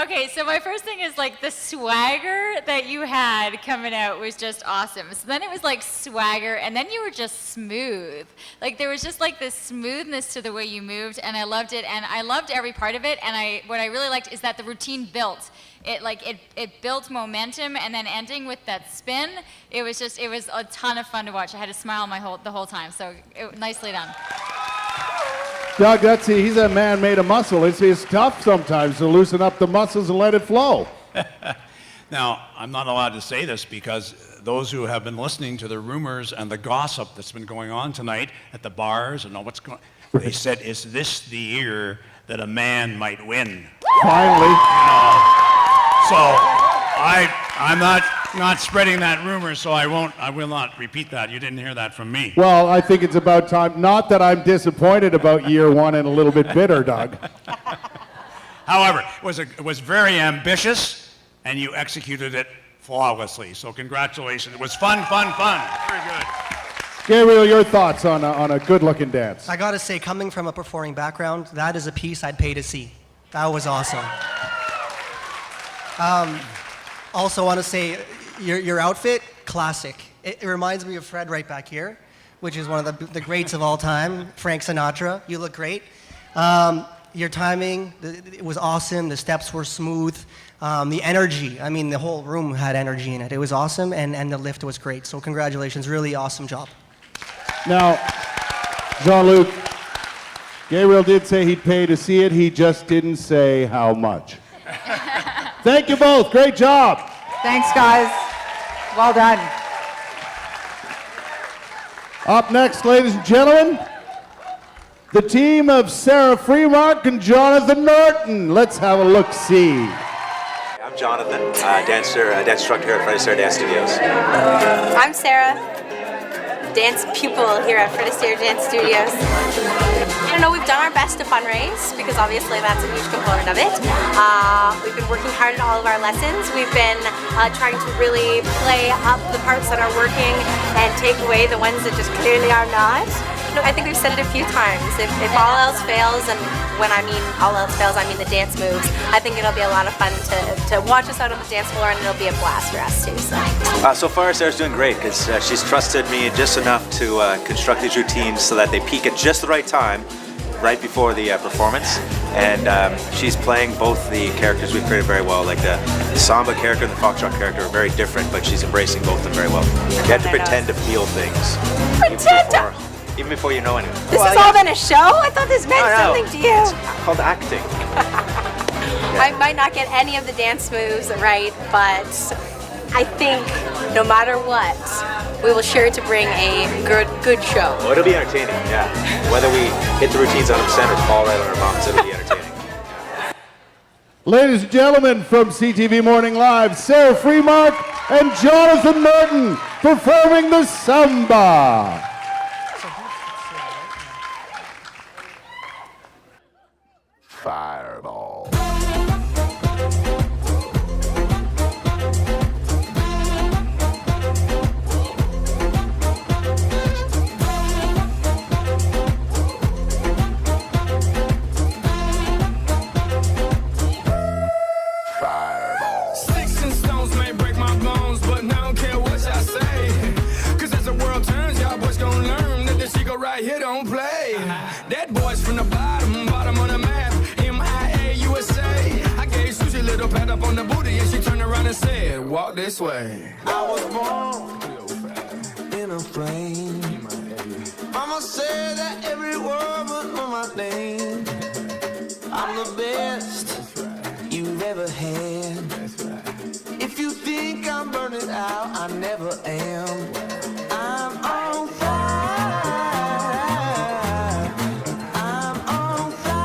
Okay, so my first thing is like the swagger that you had coming out was just awesome. So then it was like swagger, and then you were just smooth. Like there was just like this smoothness to the way you moved, and I loved it, and I loved every part of it. And what I really liked is that the routine built. It built momentum, and then ending with that spin, it was a ton of fun to watch. I had a smile the whole time, so nicely done. Doug, he's a man made of muscle. It's tough sometimes to loosen up the muscles and let it flow. Now, I'm not allowed to say this because those who have been listening to the rumors and the gossip that's been going on tonight at the bars and all what's going on, they said, is this the year that a man might win? Finally. So I'm not spreading that rumor, so I will not repeat that. You didn't hear that from me. Well, I think it's about time. Not that I'm disappointed about year one and a little bit bitter, Doug. However, it was very ambitious, and you executed it flawlessly. So congratulations. It was fun. Very good. Gabriel, your thoughts on a good-looking dance? I gotta say, coming from a performing background, that is a piece I'd pay to see. That was awesome. Also want to say, your outfit, classic. It reminds me of Fred right back here, which is one of the greats of all time, Frank Sinatra. You look great. Your timing, it was awesome. The steps were smooth. The energy, I mean, the whole room had energy in it. It was awesome, and the lift was great. So congratulations, really awesome job. Now, Jean-Luc, Gabriel did say he'd pay to see it. He just didn't say how much. Thank you both. Great job. Thanks, guys. Well done. Up next, ladies and gentlemen, the team of Sarah Freemark and Jonathan Norton. Let's have a look-see. I'm Jonathan, dance instructor here at Friday Star Dance Studios. I'm Sarah. dance pupil here at Fred Astaire Dance Studios. I don't know, we've done our best to fundraise because obviously that's a huge component of it. We've been working hard at all of our lessons. We've been trying to really play up the parts that are working and take away the ones that just clearly are not. No, I think we've said it a few times. If all else fails, and when I mean all else fails, I mean the dance moves, I think it'll be a lot of fun to watch us out on the dance floor, and it'll be a blast for us too. So far, Sarah's doing great because she's trusted me just enough to construct these routines so that they peak at just the right time, right before the performance. And she's playing both the characters we've created very well. Like the samba character and the foxtrot character are very different, but she's embracing both of them very well. You have to pretend to feel things. Even before you know anything. This has all been a show? I thought this meant something to you. It's called acting. I might not get any of the dance moves right, but I think no matter what, we will sure to bring a good show. Well, it'll be entertaining, yeah. Whether we hit the routines 100% or fall right on our bums, it'll be entertaining. Ladies and gentlemen, from CTV Morning Live, Sarah Freemark and Jonathan Norton performing the samba. Fireball. Sticks and stones may break my bones, but I don't care what y'all say. Cause as the world turns, y'all boys gon' learn that this ego right here don't play. That boy's from the bottom on the map. MIA USA. I gave Susie a little pat up on the booty and she turned around and said, walk this way. I was born in a flame. Mama said that every word was on my name. I'm the best you've ever had. If you think I'm burning out, I never am. I'm on fire. I'm on fire.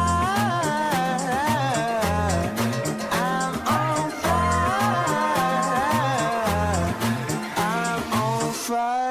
I'm on fire. I'm on fire.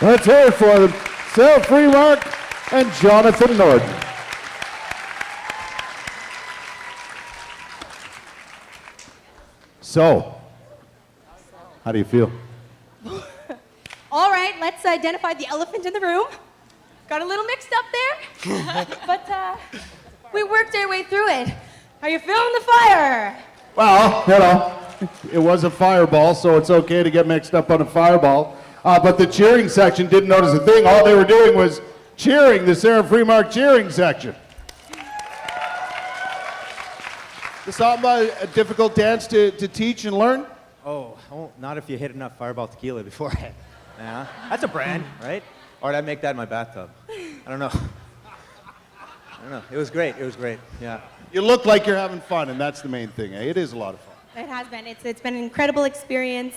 Let's hear it for them. Sarah Freemark and Jonathan Norton. So, how do you feel? All right, let's identify the elephant in the room. Got a little mixed up there, but we worked our way through it. Are you feeling the fire? Well, you know, it was a fireball, so it's okay to get mixed up on a fireball. But the cheering section didn't notice a thing. All they were doing was cheering, the Sarah Freemark cheering section. The samba, a difficult dance to teach and learn? Oh, not if you hit enough Fireball tequila beforehand. Yeah, that's a brand, right? Or I'd make that in my bathtub. I don't know. It was great. It was great. Yeah. You look like you're having fun, and that's the main thing. Eh? It is a lot of fun. It has been. It's been an incredible experience.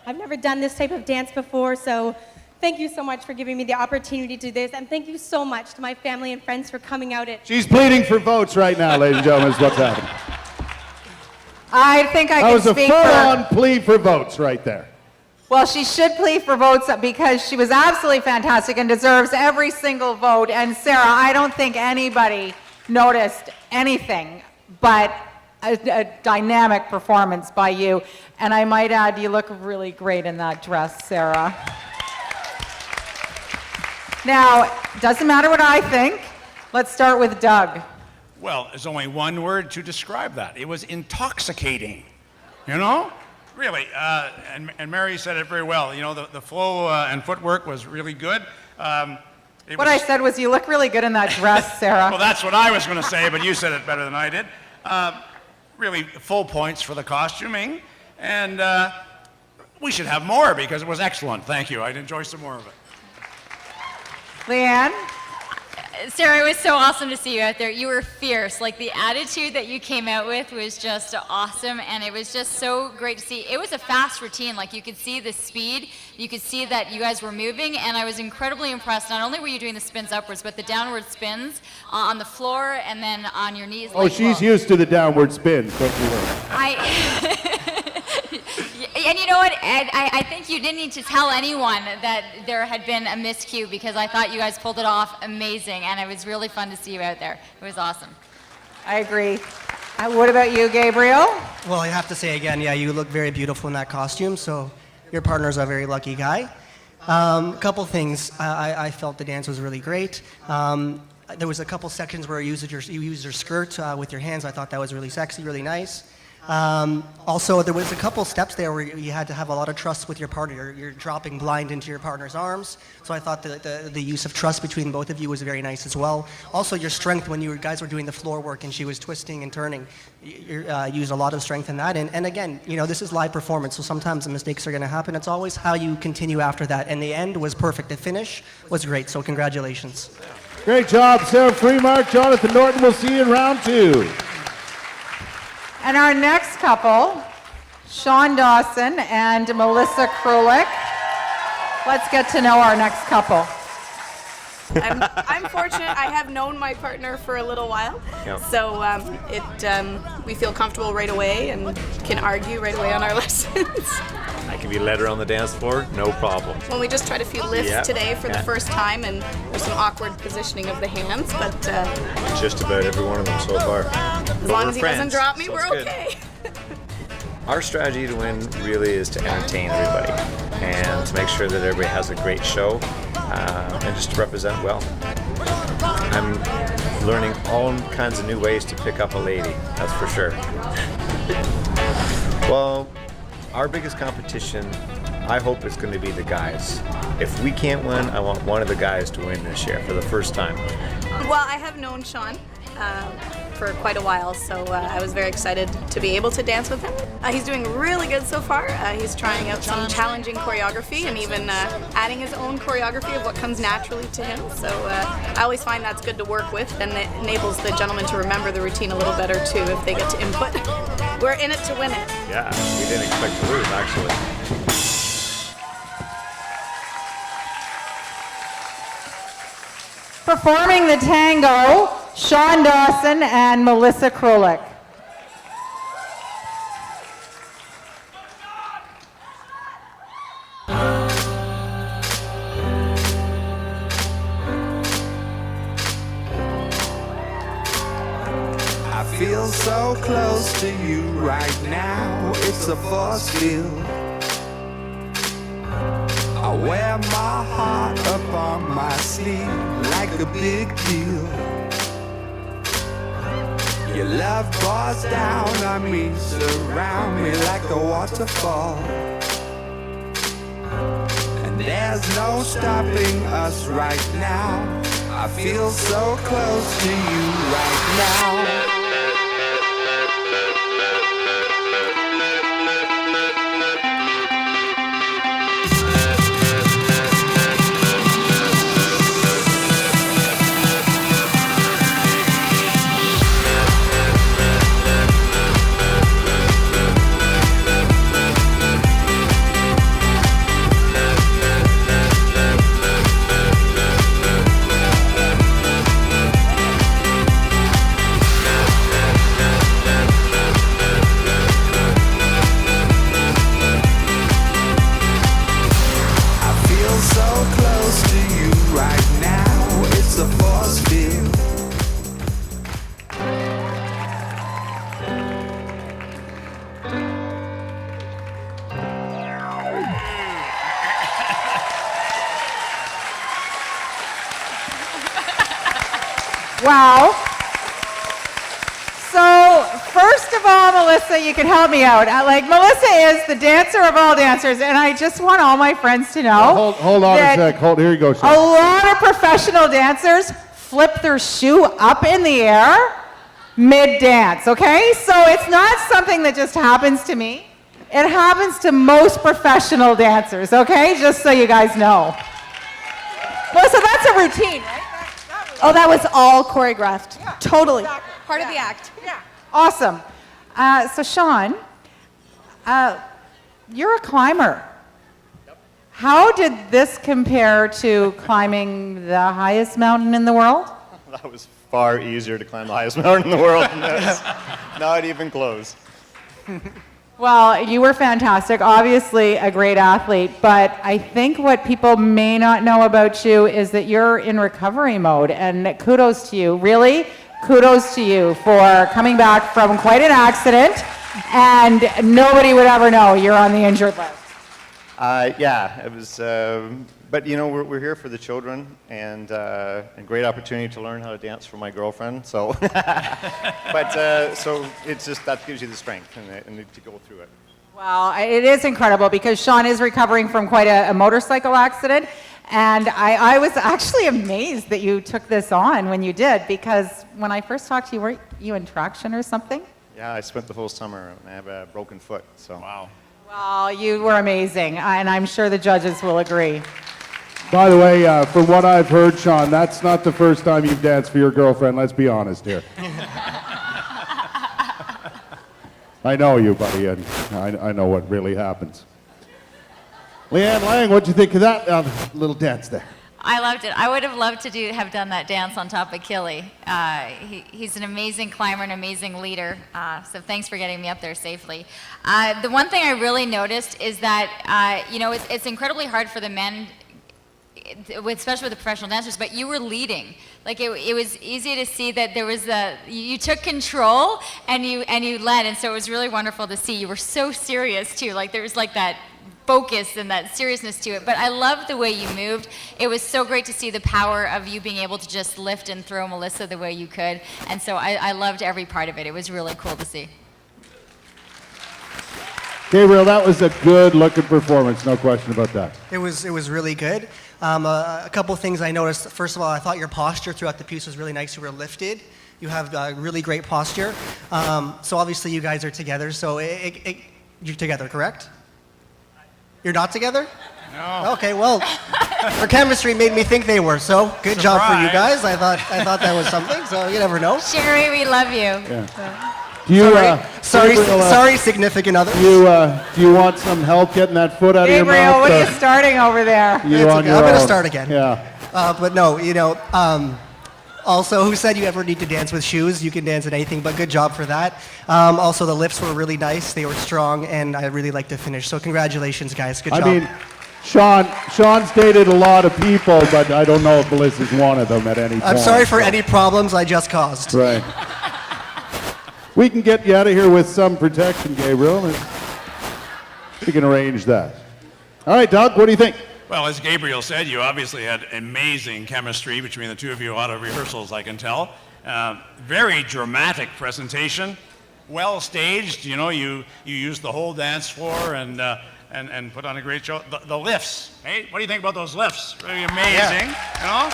I've never done this type of dance before, so thank you so much for giving me the opportunity to do this, and thank you so much to my family and friends for coming out at... She's pleading for votes right now, ladies and gentlemen, is what's happening. I think I can speak That was a full-on plea for votes right there. Well, she should plead for votes because she was absolutely fantastic and deserves every single vote. And Sarah, I don't think anybody noticed anything but a dynamic performance by you. And I might add, you look really great in that dress, Sarah. Now, doesn't matter what I think. Let's start with Doug. Well, there's only one word to describe that. It was intoxicating, you know? Really, and Mary said it very well. You know, the flow and footwork was really good. What I said was, you look really good in that dress, Sarah. Well, that's what I was going to say, but you said it better than I did. Really, full points for the costuming, and we should have more because it was excellent. Thank you. I'd enjoy some more of it. Leanne? Sarah, it was so awesome to see you out there. You were fierce. Like, the attitude that you came out with was just awesome, and it was just so great to see. It was a fast routine. Like, you could see the speed. You could see that you guys were moving, and I was incredibly impressed. Not only were you doing the spins upwards, but the downward spins on the floor and then on your knees. Oh, she's used to the downward spins, don't you worry. And you know what, Ed, I think you didn't need to tell anyone that there had been a miscue, because I thought you guys pulled it off amazing, and it was really fun to see you out there. It was awesome. I agree. What about you, Gabriel? Well, I have to say again, yeah, you look very beautiful in that costume, so your partner's a very lucky guy. A couple things. I felt the dance was really great. There was a couple sections where you used your skirt with your hands. I thought that was really sexy, really nice. Also, there was a couple steps there where you had to have a lot of trust with your partner. You're dropping blind into your partner's arms. So I thought that the use of trust between both of you was very nice as well. Also, your strength when you guys were doing the floor work and she was twisting and turning, you used a lot of strength in that. And again, you know, this is live performance, so sometimes the mistakes are going to happen. It's always how you continue after that. And the end was perfect. The finish was great. So congratulations. Great job, Sarah Freemark. Jonathan Norton, we'll see you in round 2. And our next couple, Sean Dawson and Melissa Krulik. Let's get to know our next couple. I'm fortunate. I have known my partner for a little while, so we feel comfortable right away and can argue right away on our lessons. I can be led around the dance floor, no problem. Well, we just tried a few lifts today for the first time, and there's some awkward positioning of the hands, but Just about every one of them so far. as long as he doesn't drop me, we're okay. Our strategy to win really is to entertain everybody and to make sure that everybody has a great show and just to represent well. I'm learning all kinds of new ways to pick up a lady, that's for sure. Well, our biggest competition, I hope, is going to be the guys. If we can't win, I want one of the guys to win this year for the first time. Well, I have known Sean for quite a while, so I was very excited to be able to dance with him. He's doing really good so far. He's trying out some challenging choreography and even adding his own choreography of what comes naturally to him. So I always find that's good to work with, and it enables the gentleman to remember the routine a little better too if they get to input. We're in it to win it. Yeah, we didn't expect to lose, actually. Performing the tango, Sean Dawson and Melissa Krulik. I feel so close to you right now, it's a force field. I wear my heart up on my sleeve like a big deal. Your love pours down on me, surround me like a waterfall. And there's no stopping us right now. I feel so close to you right now. Wow. So, first of all, Melissa, you can help me out. Melissa is the dancer of all dancers, and I just want all my friends to know. Hold on a sec. Here you go, Sean. A lot of professional dancers flip their shoe up in the air mid-dance, okay? So it's not something that just happens to me. It happens to most professional dancers, okay? Just so you guys know. Melissa, that's a routine, right? Oh, that was all choreographed. Totally. Part of the act. Yeah. Awesome. So Sean, you're a climber. How did this compare to climbing the highest mountain in the world? That was far easier to climb the highest mountain in the world than this. Not even close. Well, you were fantastic. Obviously a great athlete, but I think what people may not know about you is that you're in recovery mode, and kudos to you. Really, kudos to you for coming back from quite an accident, and nobody would ever know you're on the injured list. Yeah, it was, but you know, we're here for the children, and great opportunity to learn how to dance from my girlfriend. So, so it's just that gives you the strength and to go through it. Well, it is incredible because Sean is recovering from quite a motorcycle accident, and I was actually amazed that you took this on when you did, because when I first talked to you, weren't you in traction or something? Yeah, I spent the whole summer and I have a broken foot. So. Wow. Well, you were amazing, and I'm sure the judges will agree. By the way, from what I've heard, Sean, that's not the first time you've danced for your girlfriend. Let's be honest here. I know you, buddy, and I know what really happens. Leanne Lang, what'd you think of that little dance there? I loved it. I would have loved to have done that dance on top of Killy. He's an amazing climber, an amazing leader. So thanks for getting me up there safely. The one thing I really noticed is that it's incredibly hard for the men, especially with the professional dancers, but you were leading. Like it was easy to see that there was you took control and you led, and so it was really wonderful to see. You were so serious too. Like there was like that focus and that seriousness to it, but I loved the way you moved. It was so great to see the power of you being able to just lift and throw Melissa the way you could, and so I loved every part of it. It was really cool to see. Gabriel, that was a good-looking performance, no question about that. It was really good. A couple things I noticed. First of all, I thought your posture throughout the piece was really nice. You were lifted. You have really great posture. So obviously you guys are together. So you're together, correct? You're not together? No. Okay, well, her chemistry made me think they were, so good job for you guys. I thought that was something, so you never know. Sherry, we love you. Yeah. Do you, sorry, significant other. Do you want some help getting that foot out of your mouth? Gabriel, what are you starting over there? You It's on okay. your I'm going to own? start again. Yeah. But no, also, who said you ever need to dance with shoes? You can dance at anything, but good job for that. Also, the lifts were really nice. They were strong, and I really like to finish. So congratulations, guys. Good job. I mean, Sean's dated a lot of people, but I don't know if Melissa's one of them at any point. I'm sorry for any problems I just caused. Right. We can get you out of here with some protection, Gabriel. We can arrange that. All right, Doug, what do you think? Well, as Gabriel said, you obviously had amazing chemistry between the two of you out of rehearsals, I can tell. Very dramatic presentation, well staged. You know, you used the whole dance floor and put on a great show. The lifts, hey, what do you think about those lifts? Really amazing, you know?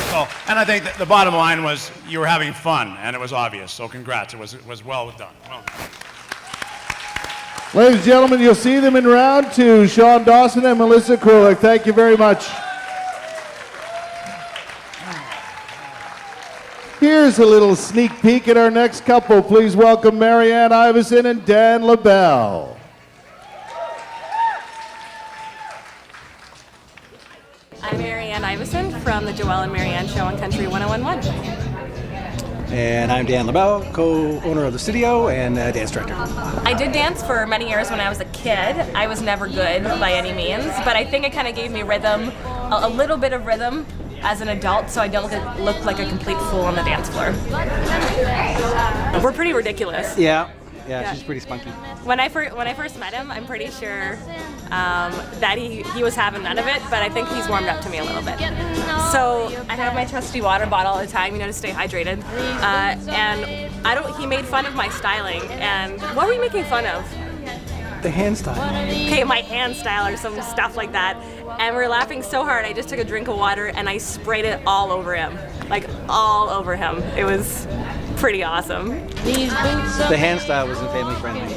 So, and I think that the bottom line was you were having fun, and it was obvious. So, congrats. It was well done. Well done. Ladies and gentlemen, you'll see them in round two, Sean Dawson and Melissa Krulik. Thank you very much. Here's a little sneak peek at our next couple. Please welcome Marianne Iveson and Dan LaBelle. I'm Marianne Iveson from the Joelle and Marianne Show on Country 101.1. And I'm Dan LaBelle, co-owner of the studio and dance director. I did dance for many years when I was a kid. I was never good by any means, but I think it kind of gave me rhythm, a little bit of rhythm as an adult, so I don't look like a complete fool on the dance floor. We're pretty ridiculous. Yeah, she's pretty spunky. When I first met him, I'm pretty sure that he was having none of it, but I think he's warmed up to me a little bit. So I have my trusty water bottle all the time, you know, to stay hydrated. And he made fun of my styling. And what were you making fun of? The hand style. Okay, my hand style or some stuff like that. And we were laughing so hard, I just took a drink of water and I sprayed it all over him. Like all over him. It was pretty awesome. The hand style wasn't family friendly.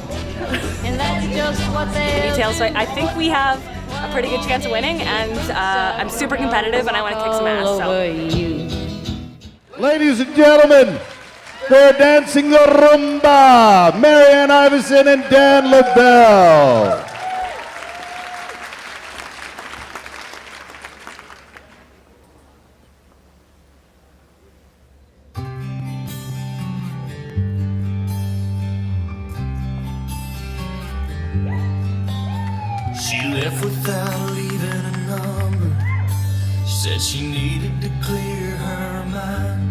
And that's just what they details. So I think we have a a pretty good chance of winning, and I'm super competitive, and I want to kick some ass. So. Ladies and gentlemen, they're dancing the rumba. Marianne Iverson and Dan LaBelle. She left without leaving a number. Said she needed to clear her mind.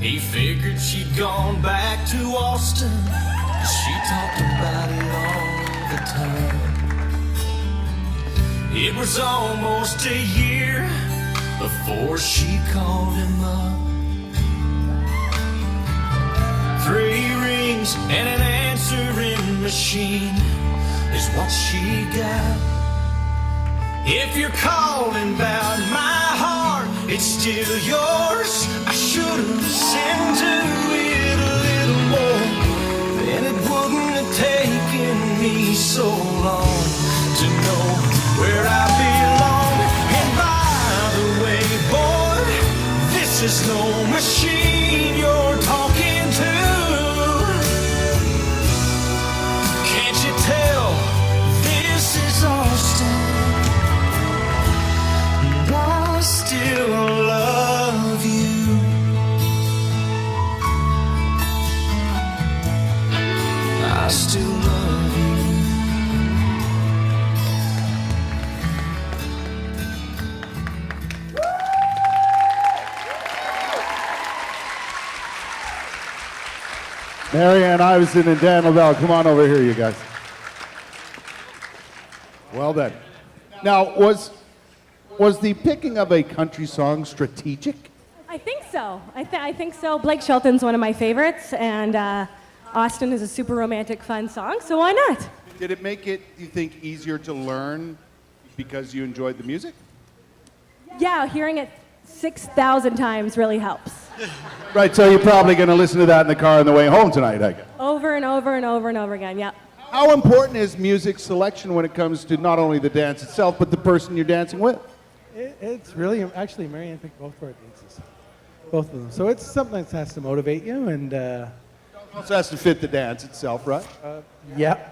He figured she'd gone back to Austin. She talked about it all the time. It was almost a year before she called him up. 3 rings and an answering machine is what she got. If you're calling about my heart, it's still yours. I should have listened to it a little more, then it wouldn't have taken me so long to know where I belong. And by the way, boy, this is no machine you're talking to. Can't you tell this is Austin? And I still love you. I still love you. Marianne Iverson and Dan LaBelle, come on over here, you guys. Well done. Now, was the picking of a country song strategic? I think so. I think so. Blake Shelton's one of my favorites, and Austin is a super romantic, fun song, so why not? Did it make it, you think, easier to learn because you enjoyed the music? Yeah, hearing it 6,000 times really helps. Right, so you're probably going to listen to that in the car on the way home tonight, I guess. Over and over and over and over again, yep. How important is music selection when it comes to not only the dance itself, but the person you're dancing with? It's really, actually, Marianne picked both of our dances. Both of them. So it's something that has to motivate you, and also has to fit the dance itself, right? Yeah.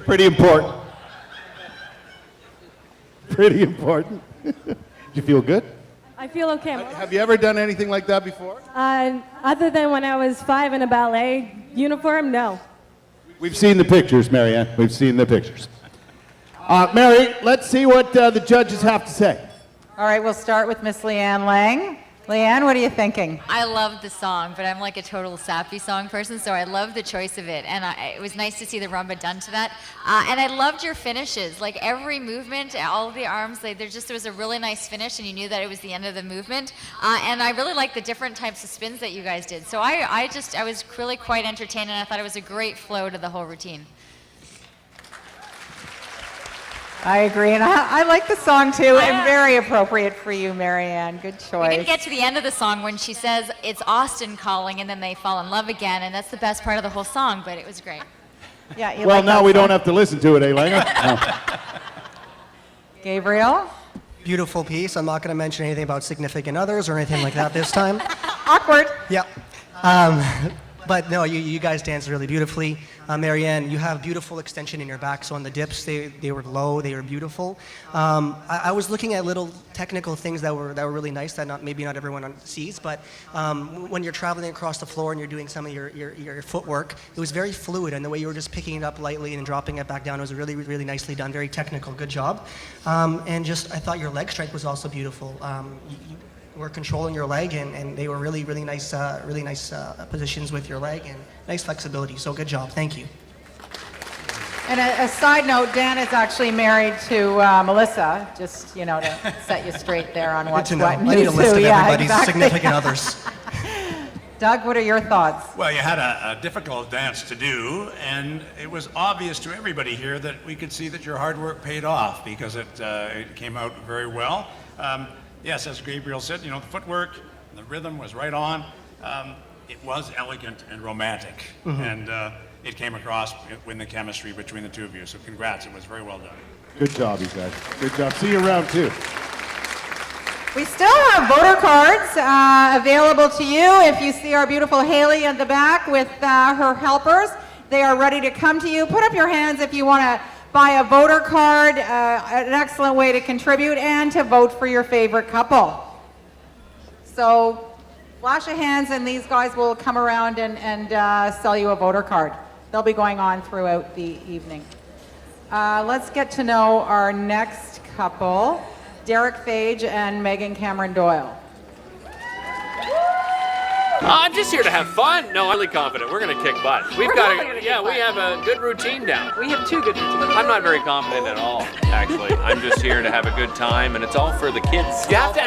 Pretty important. Pretty important. Do you feel good? I feel okay. Have you ever done anything like that before? Other than when I was 5 in a ballet uniform, no. We've seen the pictures, Marianne. We've seen the pictures. Mary, let's see what the judges have to say. All right, we'll start with Miss Leanne Lang. Leanne, what are you thinking? I love the song, but I'm like a total sappy song person, so I love the choice of it. And it was nice to see the rumba done to that. And I loved your finishes. Like every movement, all of the arms, there was a really nice finish, and you knew that it was the end of the movement. And I really liked the different types of spins that you guys did. So I was really quite entertained, and I thought it was a great flow to the whole routine. I agree, and I like the song too, and very appropriate for you, Marianne. Good choice. We didn't get to the end of the song when she says it's Austin calling, and then they fall in love again, and that's the best part of the whole song, but it was great. Yeah, you Well, like now that we song? don't have to listen to it, Elena. No. Gabriel? Beautiful piece. I'm not going to mention anything about significant others or anything like that this time. Awkward. Yep. But no, you guys danced really beautifully. Marianne, you have beautiful extension in your back, so on the dips, they were low, they were beautiful. I was looking at little technical things that were really nice that maybe not everyone sees, but when you're traveling across the floor and you're doing some of your footwork, it was very fluid, and the way you were just picking it up lightly and dropping it back down was really, really nicely done, very technical, good job. And just, I thought your leg strike was also beautiful. You were controlling your leg, and they were really, really nice positions with your leg and nice flexibility. So good job. Thank you. And a side note, Dan is actually married to Melissa, just, to set you straight there on what's Good to know. what. I need a list of everybody's exactly. significant others. Doug, what are your thoughts? Well, you had a difficult dance to do, and it was obvious to everybody here that we could see that your hard work paid off because it came out very well. Yes, as Gabriel said, the footwork, the rhythm was right on. It was elegant and romantic, and it came across in the chemistry between the two of you. So congrats, it was very well done. Good job, you guys. Good job. See you around, too. We still have voter cards available to you. If you see our beautiful Haley at the back with her helpers, they are ready to come to you. Put up your hands if you want to buy a voter card, an excellent way to contribute and to vote for your favorite couple. So flash of hands and these guys will come around and sell you a voter card. They'll be going on throughout the evening. Let's get to know our next couple, Derek Fage and Megan Cameron Doyle. I'm just here to have fun. No, I'm really confident. We're going to kick butt. We have a good routine down. We have 2 good routines. I'm not very confident at all, actually. I'm just here to have a good time, and it's all for the kids. You have to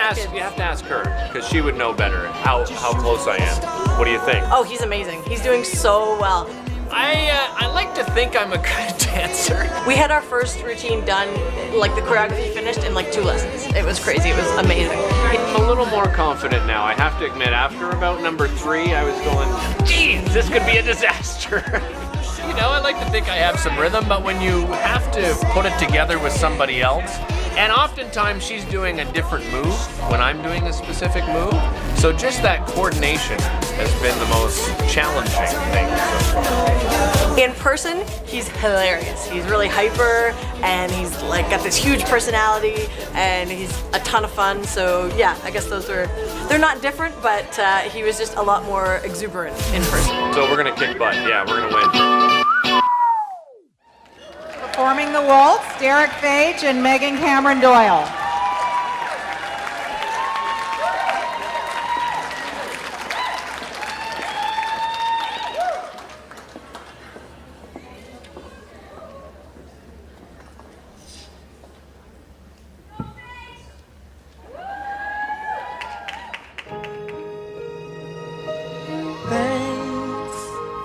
ask her, because she would know better how close I am. What do you think? Oh, he's amazing. He's doing so well. I like to think I'm a good dancer. We had our first routine done, like the choreography finished in like 2 lessons. It was crazy. It was amazing. I'm a little more confident now. I have to admit, after about number 3, I was going, geez, this could be a disaster. You know, I like to think I have some rhythm, but when you have to put it together with somebody else, and oftentimes she's doing a different move when I'm doing a specific move, so just that coordination has been the most challenging thing so far. In person, he's hilarious. He's really hyper, and he's like got this huge personality, and he's a ton of fun. So yeah, I guess they're not different, but he was just a lot more exuberant in person. So we're gonna kick butt. Yeah, we're gonna win. Performing the waltz, Derek Fage and Megan Cameron Doyle. Thanks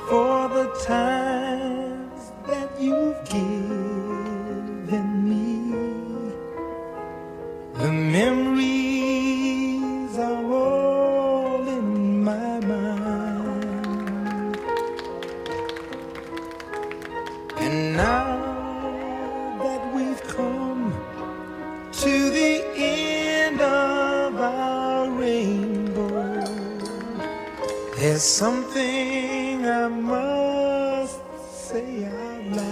for the times that you've given me. The memories are all in my mind. And now that we've come to the end of our rainbow, there's something I must say out loud.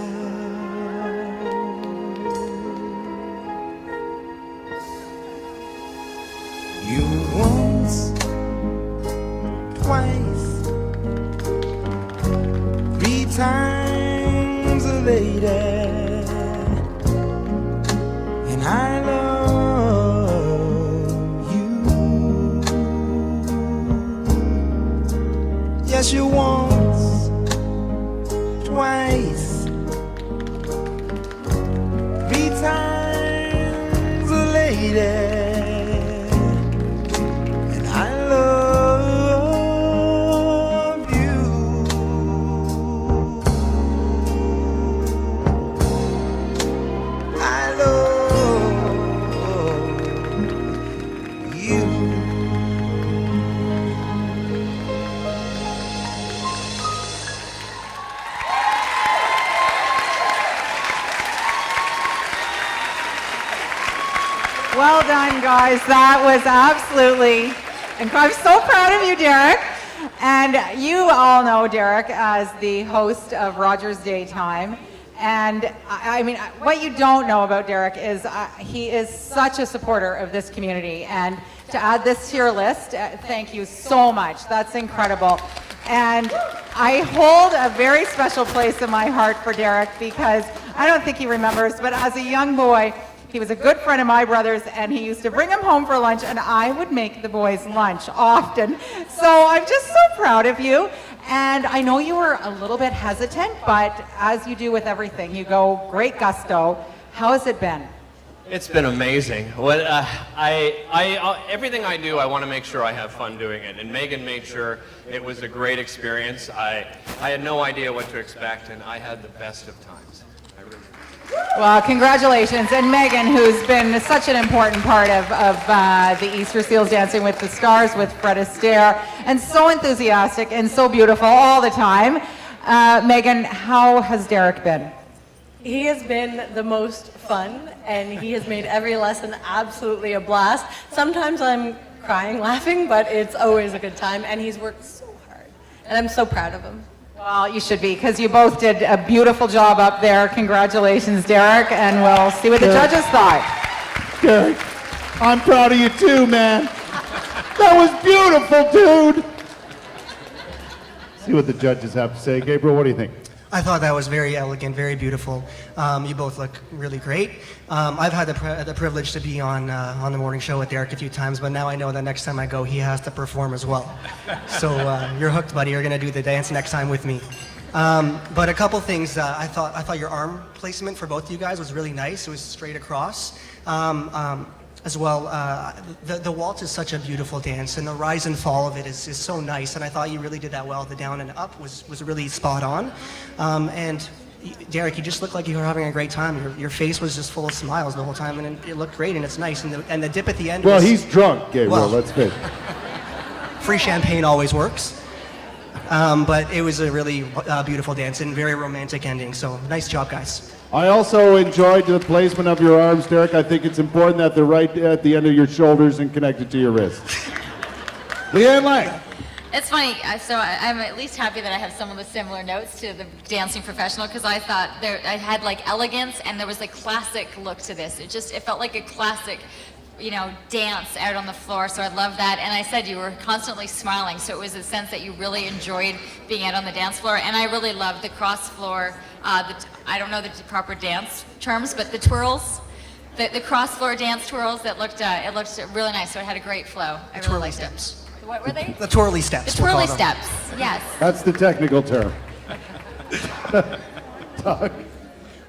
You once, twice, 3 times a lady, and I love you. Yes, you once, twice, 3 times a lady. Well done, guys. That was absolutely incredible. I'm so proud of you, Derek. And you all know Derek as the host of Rogers Daytime. And I mean, what you don't know about Derek is he is such a supporter of this community. And to add this to your list, thank you so much. That's incredible. And I hold a very special place in my heart for Derek because I don't think he remembers, but as a young boy, he was a good friend of my brother's, and he used to bring him home for lunch, and I would make the boys lunch often. So I'm just so proud of you. And I know you were a little bit hesitant, but as you do with everything, you go great gusto. How has it been? It's been amazing. Everything I do, I want to make sure I have fun doing it. And Megan made sure it was a great experience. I had no idea what to expect, and I had the best of times. Well, congratulations. And Megan, who's been such an important part of the Easter Seals Dancing with the Stars with Fred Astaire, and so enthusiastic and so beautiful all the time. Megan, how has Derek been? He has been the most fun, and he has made every lesson absolutely a blast. Sometimes I'm crying, laughing, but it's always a good time, and he's worked so hard, and I'm so proud of him. Well, you should be, because you both did a beautiful job up there. Congratulations, Derek, and we'll see what the Derek. judges thought. Derek, I'm proud of you too, man. That was beautiful, dude. See what the judges have to say. Gabriel, what do you think? I thought that was very elegant, very beautiful. You both look really great. I've had the privilege to be on the morning show with Derek a few times, but now I know that next time I go, he has to perform as well. So you're hooked, buddy. You're gonna do the dance next time with me. But a couple things. I thought your arm placement for both of you guys was really nice. It was straight across. As well, the waltz is such a beautiful dance, and the rise and fall of it is so nice, and I thought you really did that well. The down and up was really spot on. And Derek, you just looked like you were having a great time. Your face was just full of smiles the whole time, and it looked great, and it's nice. And the dip at the end Well, was... he's drunk, Gabriel. Well, Let's face it. Free champagne always works. But it was a really beautiful dance and very romantic ending, so nice job, guys. I also enjoyed the placement of your arms, Derek. I think it's important that they're right at the end of your shoulders and connected to your wrists. Leanne Lang. It's funny, so I'm at least happy that I have some of the similar notes to the dancing professional, because I thought I had like elegance and there was a classic look to this. It felt like a classic, dance out on the floor, so I love that. And I said you were constantly smiling, so it was a sense that you really enjoyed being out on the dance floor. And I really loved the cross floor, I don't know the proper dance terms, but the twirls, the cross floor dance twirls, it looked really nice, so it had a great flow. I really liked steps. it. What were they? The twirly steps. The twirly steps, yes. That's the technical term. Doug.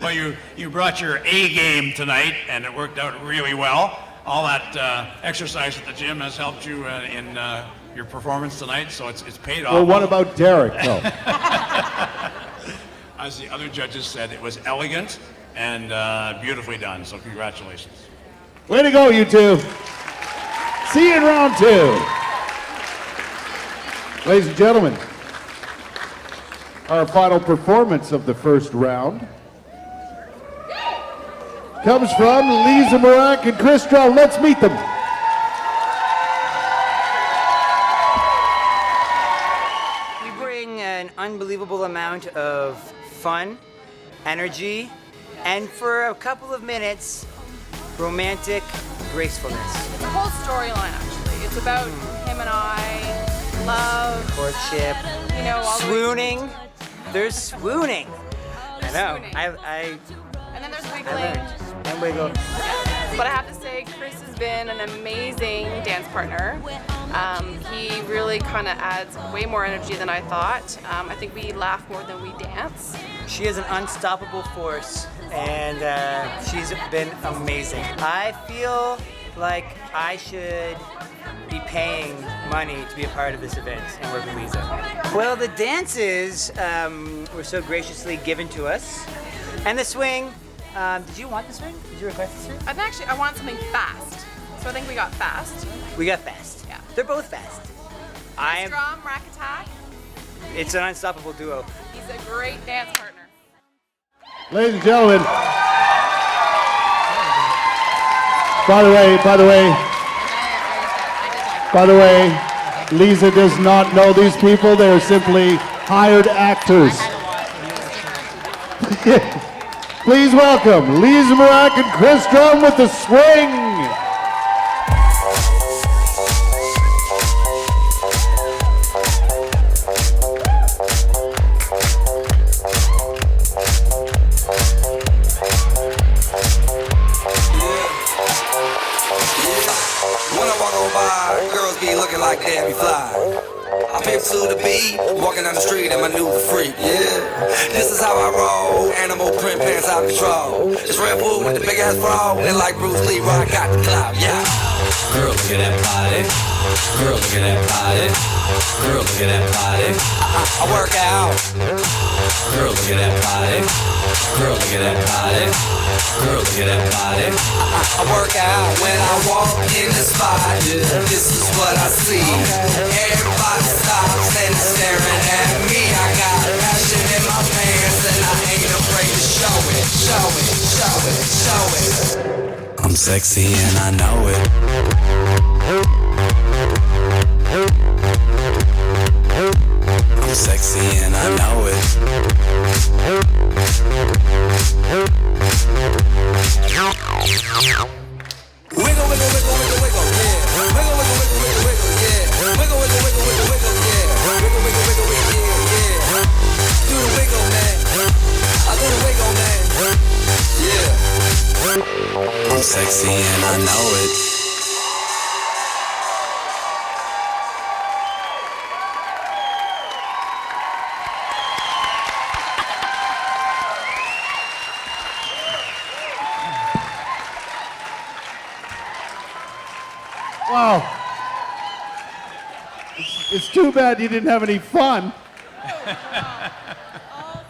Well, you brought your A game tonight, and it worked out really well. All that exercise at the gym has helped you in your performance tonight, so it's paid off. Well, what about Derek, though? As the other judges said, it was elegant and beautifully done, so congratulations. Way to go, you two. See you in round 2. Ladies and gentlemen, our final performance of the first round comes from Lisa Marak and Chris Stroud. Let's meet them. You bring an unbelievable amount of fun, energy, and for a couple of minutes, romantic gracefulness. The whole storyline, actually. It's about him and I, love, Courtship, all swooning. There's swooning. I know. swooning. And then there's I wiggling. learned. And wiggle. But I have to say, Chris has been an amazing dance partner. He really kind of adds way more energy than I thought. I think we laugh more than we dance. She is an unstoppable force, and she's been amazing. I feel like I should be paying money to be a part of this event and work with Lisa. Well, the dances were so graciously given to us, and the swing. Did you want the swing? Did you request the swing? I want something fast. So I think we got fast. We got fast. Yeah. They're both fast. Drum, rack attack. It's an unstoppable duo. He's a great dance partner. Ladies and gentlemen, by the way, Lisa does not know these people. They are simply hired actors. Please welcome Lisa Marak and Chris Drum with the swing. When I walk on by, girls be looking like they be fly. I pimp to the beat, walking down the street and my new freak, yeah. This is how I roll, animal print pants out control. It's Red Bull with the big ass bra, and like Bruce Lee, I got the clout, yeah. Girl, look at that body. Girl, look at that body. Girl, look at that body. I work out. Girl, look at that body. Girl, look at that body. Girl, look at that body. I work out when I walk in the spot. This is what I see. Everybody stops and staring at me. I got passion in my pants and I ain't afraid to show. I'm sexy and I know it. I'm sexy and I know it. Wiggle, wiggle, wiggle, wiggle, wiggle, yeah. Wiggle, wiggle, wiggle, wiggle, wiggle, yeah. Wiggle, wiggle, wiggle, wiggle, wiggle, yeah. Wiggle, wiggle, wiggle, wiggle, yeah, yeah. Do the wiggle, man. I do the wiggle, man. Yeah. I'm sexy and I know it. Wow. It's too bad you didn't have any fun. All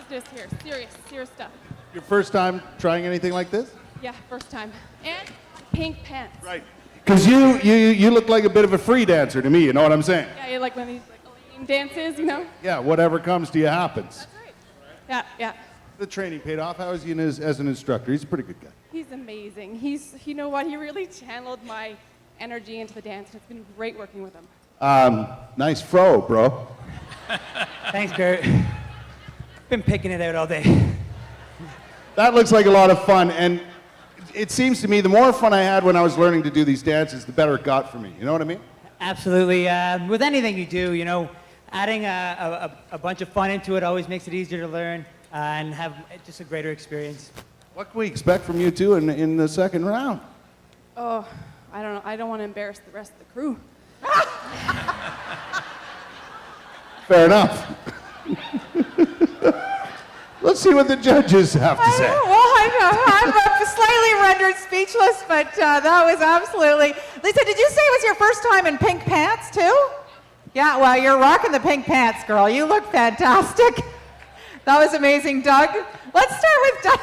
serious business here. Serious stuff. Your first time trying anything like this? Yeah, first time. And pink pants. Right. Because you look like a bit of a free dancer to me, you know what I'm saying? Yeah, you like one of these lame dances, you know? Yeah, whatever comes to you happens. Yeah. The training paid off. How is he as an instructor? He's a pretty good guy. He's amazing. You know what? He really channeled my energy into the dance. It's been great working with him. Nice fro, bro. Thanks, Barrett. Been picking it out all day. That looks like a lot of fun, and it seems to me the more fun I had when I was learning to do these dances, the better it got for me. You know what I mean? Absolutely. With anything you do, you know, adding a bunch of fun into it always makes it easier to learn and have just a greater experience. What can we expect from you two in the second round? Oh, I don't know. I don't want to embarrass the rest of the crew. Fair enough. Let's see what the judges have to say. Well, I'm slightly rendered speechless, but that was absolutely... Lisa, did you say it was your first time in pink pants, too? Yeah, well, you're rocking the pink pants, girl. You look fantastic. That was amazing, Doug. Let's start with Doug.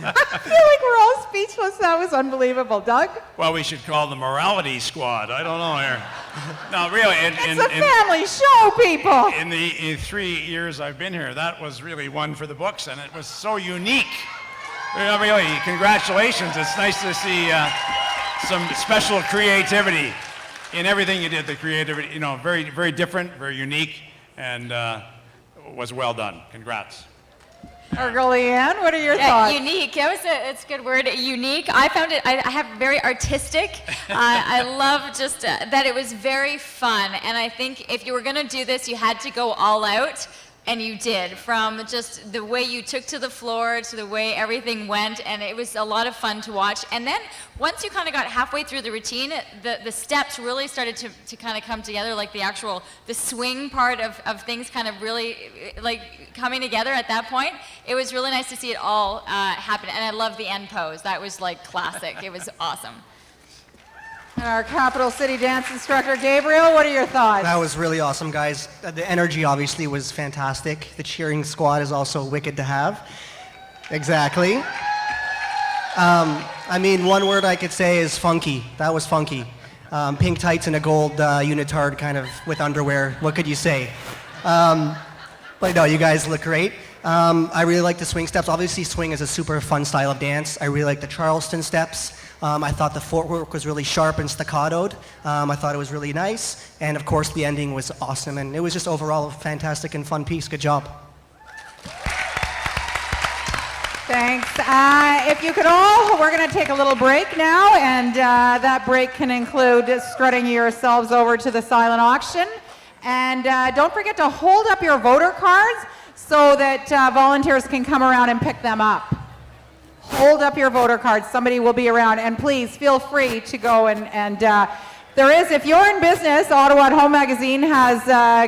I feel like we're all speechless. That was unbelievable. Doug? Well, we should call the morality squad. I don't know here. No, really. It's a family show, people. In 3 years I've been here, that was really one for the books, and it was so unique. Really, congratulations. It's nice to see some special creativity in everything you did. The creativity, you know, very, very different, very unique, and was well done. Congrats. Leanne, what are your thoughts? Unique. It's a good word. Unique. I found it. I have very artistic. I love just that it was very fun. And I think if you were going to do this, you had to go all out. And you did, from just the way you took to the floor to the way everything went, and it was a lot of fun to watch. And then once you kind of got halfway through the routine, the steps really started to kind of come together, like the swing part of things kind of really like coming together at that point. It was really nice to see it all happen, and I love the end pose. That was like classic. It was awesome. And our Capital City dance instructor, Gabriel, what are your thoughts? That was really awesome, guys. The energy obviously was fantastic. The cheering squad is also wicked to have. Exactly. I mean, one word I could say is funky. That was funky. Pink tights and a gold unitard kind of with underwear. What could you say? But no, you guys look great. I really like the swing steps. Obviously, swing is a super fun style of dance. I really like the Charleston steps. I thought the footwork was really sharp and staccatoed. I thought it was really nice. And of course, the ending was awesome. And it was just overall a fantastic and fun piece. Good job. Thanks. If you could all, we're going to take a little break now. And that break can include strutting yourselves over to the silent auction. And don't forget to hold up your voter cards so that volunteers can come around and pick them up. Hold up your voter cards. Somebody will be around. And please feel free to go and there is, if you're in business, Ottawa at Home magazine has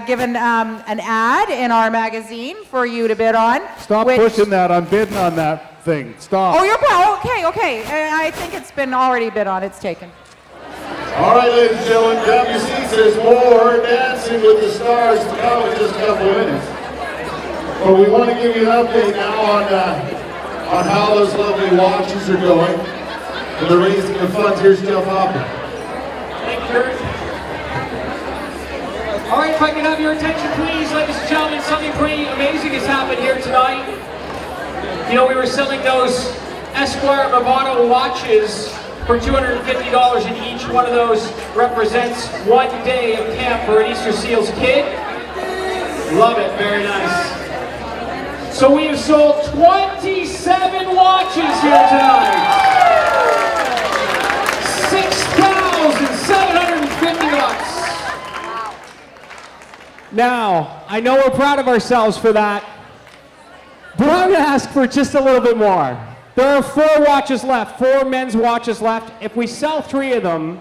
given an ad in our magazine for you to bid on. Stop pushing that. I'm bidding on that thing. Stop. Oh, okay. I think it's been already bid on. It's taken. All right, ladies and gentlemen, grab your seats. There's more Dancing with the Stars to come in just a couple of minutes. But we want to give you an update now on how those lovely watches are going. And the raising of funds. Here's Jeff Hopper. Thank you. All right, if I can have your attention, please, ladies and gentlemen, something pretty amazing has happened here tonight. You know, we were selling those Esquire Movado watches for $250, and each one of those represents 1 day of camp for an Easter Seals kid. Love it, very nice. So we have sold 27 watches here tonight. $6,750. Now, I know we're proud of ourselves for that, but I'm going to ask for just a little bit more. There are 4 watches left, 4 men's watches left. If we sell 3 of them,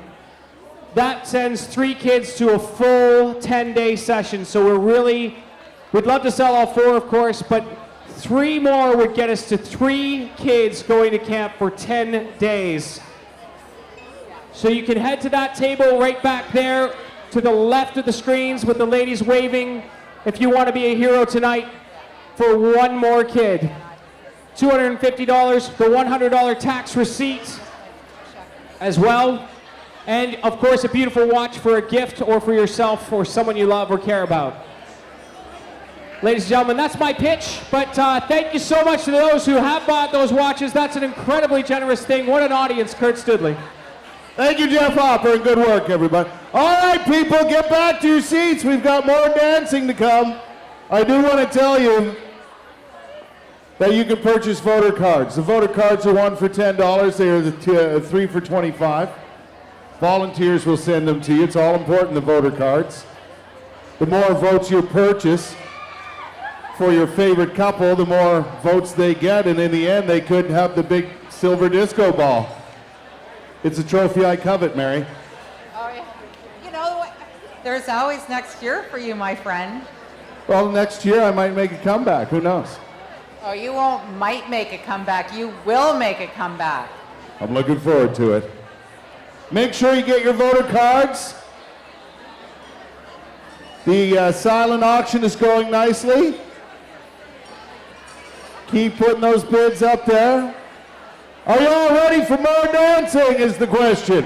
that sends 3 kids to a full 10-day session. So we'd love to sell all 4, of course, but 3 more would get us to 3 kids going to camp for 10 days. So you can head to that table right back there to the left of the screens with the ladies waving if you want to be a hero tonight for 1 more kid. $250, the $100 tax receipt as well, and of course a beautiful watch for a gift or for yourself or someone you love or care about. Ladies and gentlemen, that's my pitch, but thank you so much to those who have bought those watches. That's an incredibly generous thing. What an audience, Kurt Studley. Thank you, Jeff Hopper, and good work, everybody. All right, people, get back to your seats. We've got more dancing to come. I do want to tell you that you can purchase voter cards. The voter cards are 1 for $10. They are the 3 for $25. Volunteers will send them to you. It's all important, the voter cards. The more votes you purchase for your favorite couple, the more votes they get, and in the end, they could have the big silver disco ball. It's a trophy I covet, Mary. Oh, yeah. You know what? There's always next year for you, my friend. Well, next year I might make a comeback. Who knows? Oh, you might make a comeback. You will make a comeback. I'm looking forward to it. Make sure you get your voter cards. The silent auction is going nicely. Keep putting those bids up there. Are you all ready for more dancing is the question.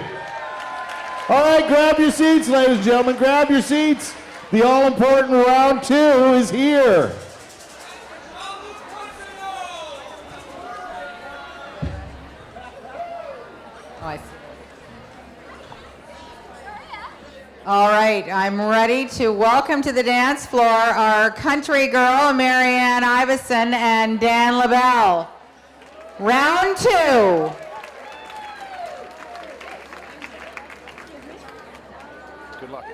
All right, grab your seats, ladies and gentlemen. Grab your seats. The all-important round 2 is here. All right, I'm ready to welcome to the dance floor our country girl, Marianne Iveson and Dan LaBelle. Round 2. Good luck.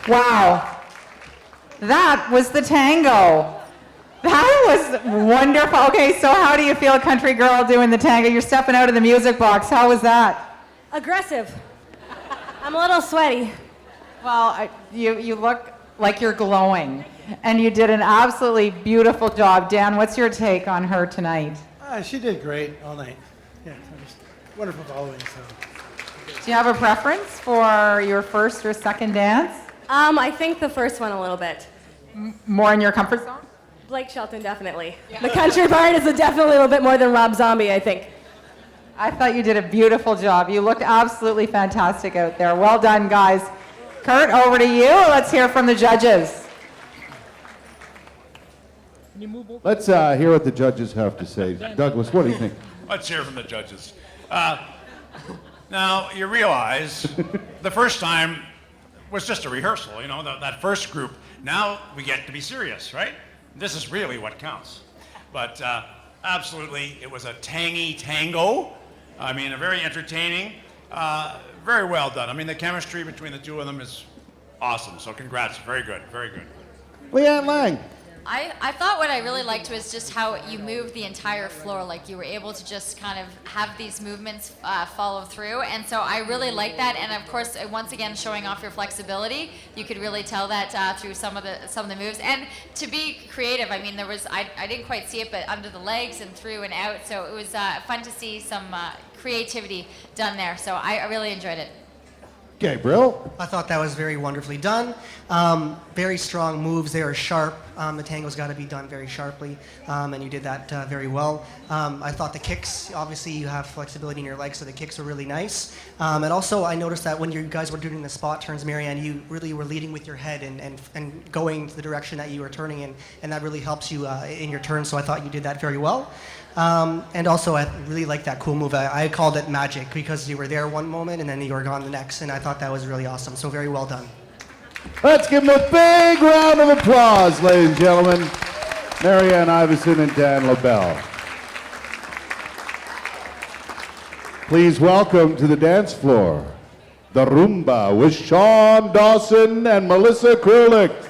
Wow, that was the tango. That was wonderful. Okay, so how do you feel, country girl, doing the tango? You're stepping out of the music box. How was that? Aggressive. I'm a little sweaty. Well, you look like you're glowing, and you did an absolutely beautiful job. Dan, what's your take on her tonight? She did great all night. Yeah, just wonderful following. So. Do you have a preference for your first or second dance? I think the first one a little bit. more in your comfort zone? Blake Shelton, definitely. The country part is definitely a little bit more than Rob Zombie, I think. I thought you did a beautiful job. You looked absolutely fantastic out there. Well done, guys. Kurt, over to you. Let's hear from the judges. Let's hear what the judges have to say. Douglas, what do you think? Let's hear from the judges. Now, you realize the first time was just a rehearsal, you know, that first group. Now we get to be serious, right? This is really what counts. But absolutely, it was a tangy tango. I mean, a very entertaining, very well done. I mean, the chemistry between the two of them is awesome. So congrats, very good, very good. Leanne Lang. I thought what I really liked was just how you moved the entire floor, like you were able to just kind of have these movements follow through, and so I really liked that. And of course, once again, showing off your flexibility, you could really tell that through some of the moves. And to be creative, I mean, there was I didn't quite see it, but under the legs and through and out, so it was fun to see some creativity done there. So I really enjoyed it. Gabriel. I thought that was very wonderfully done. Very strong moves. They are sharp. The tango's got to be done very sharply, and you did that very well. I thought the kicks, obviously you have flexibility in your legs, so the kicks were really nice. And also I noticed that when you guys were doing the spot turns, Marianne, you really were leading with your head and going the direction that you were turning in, and that really helps you in your turn, so I thought you did that very well. And also, I really like that cool move. I called it magic because you were there one moment and then you were gone the next, and I thought that was really awesome. So very well done. Let's give them a big round of applause, ladies and gentlemen. Marianne Iverson and Dan LaBelle. Please welcome to the dance floor, the Rumba with Sean Dawson and Melissa Krulik.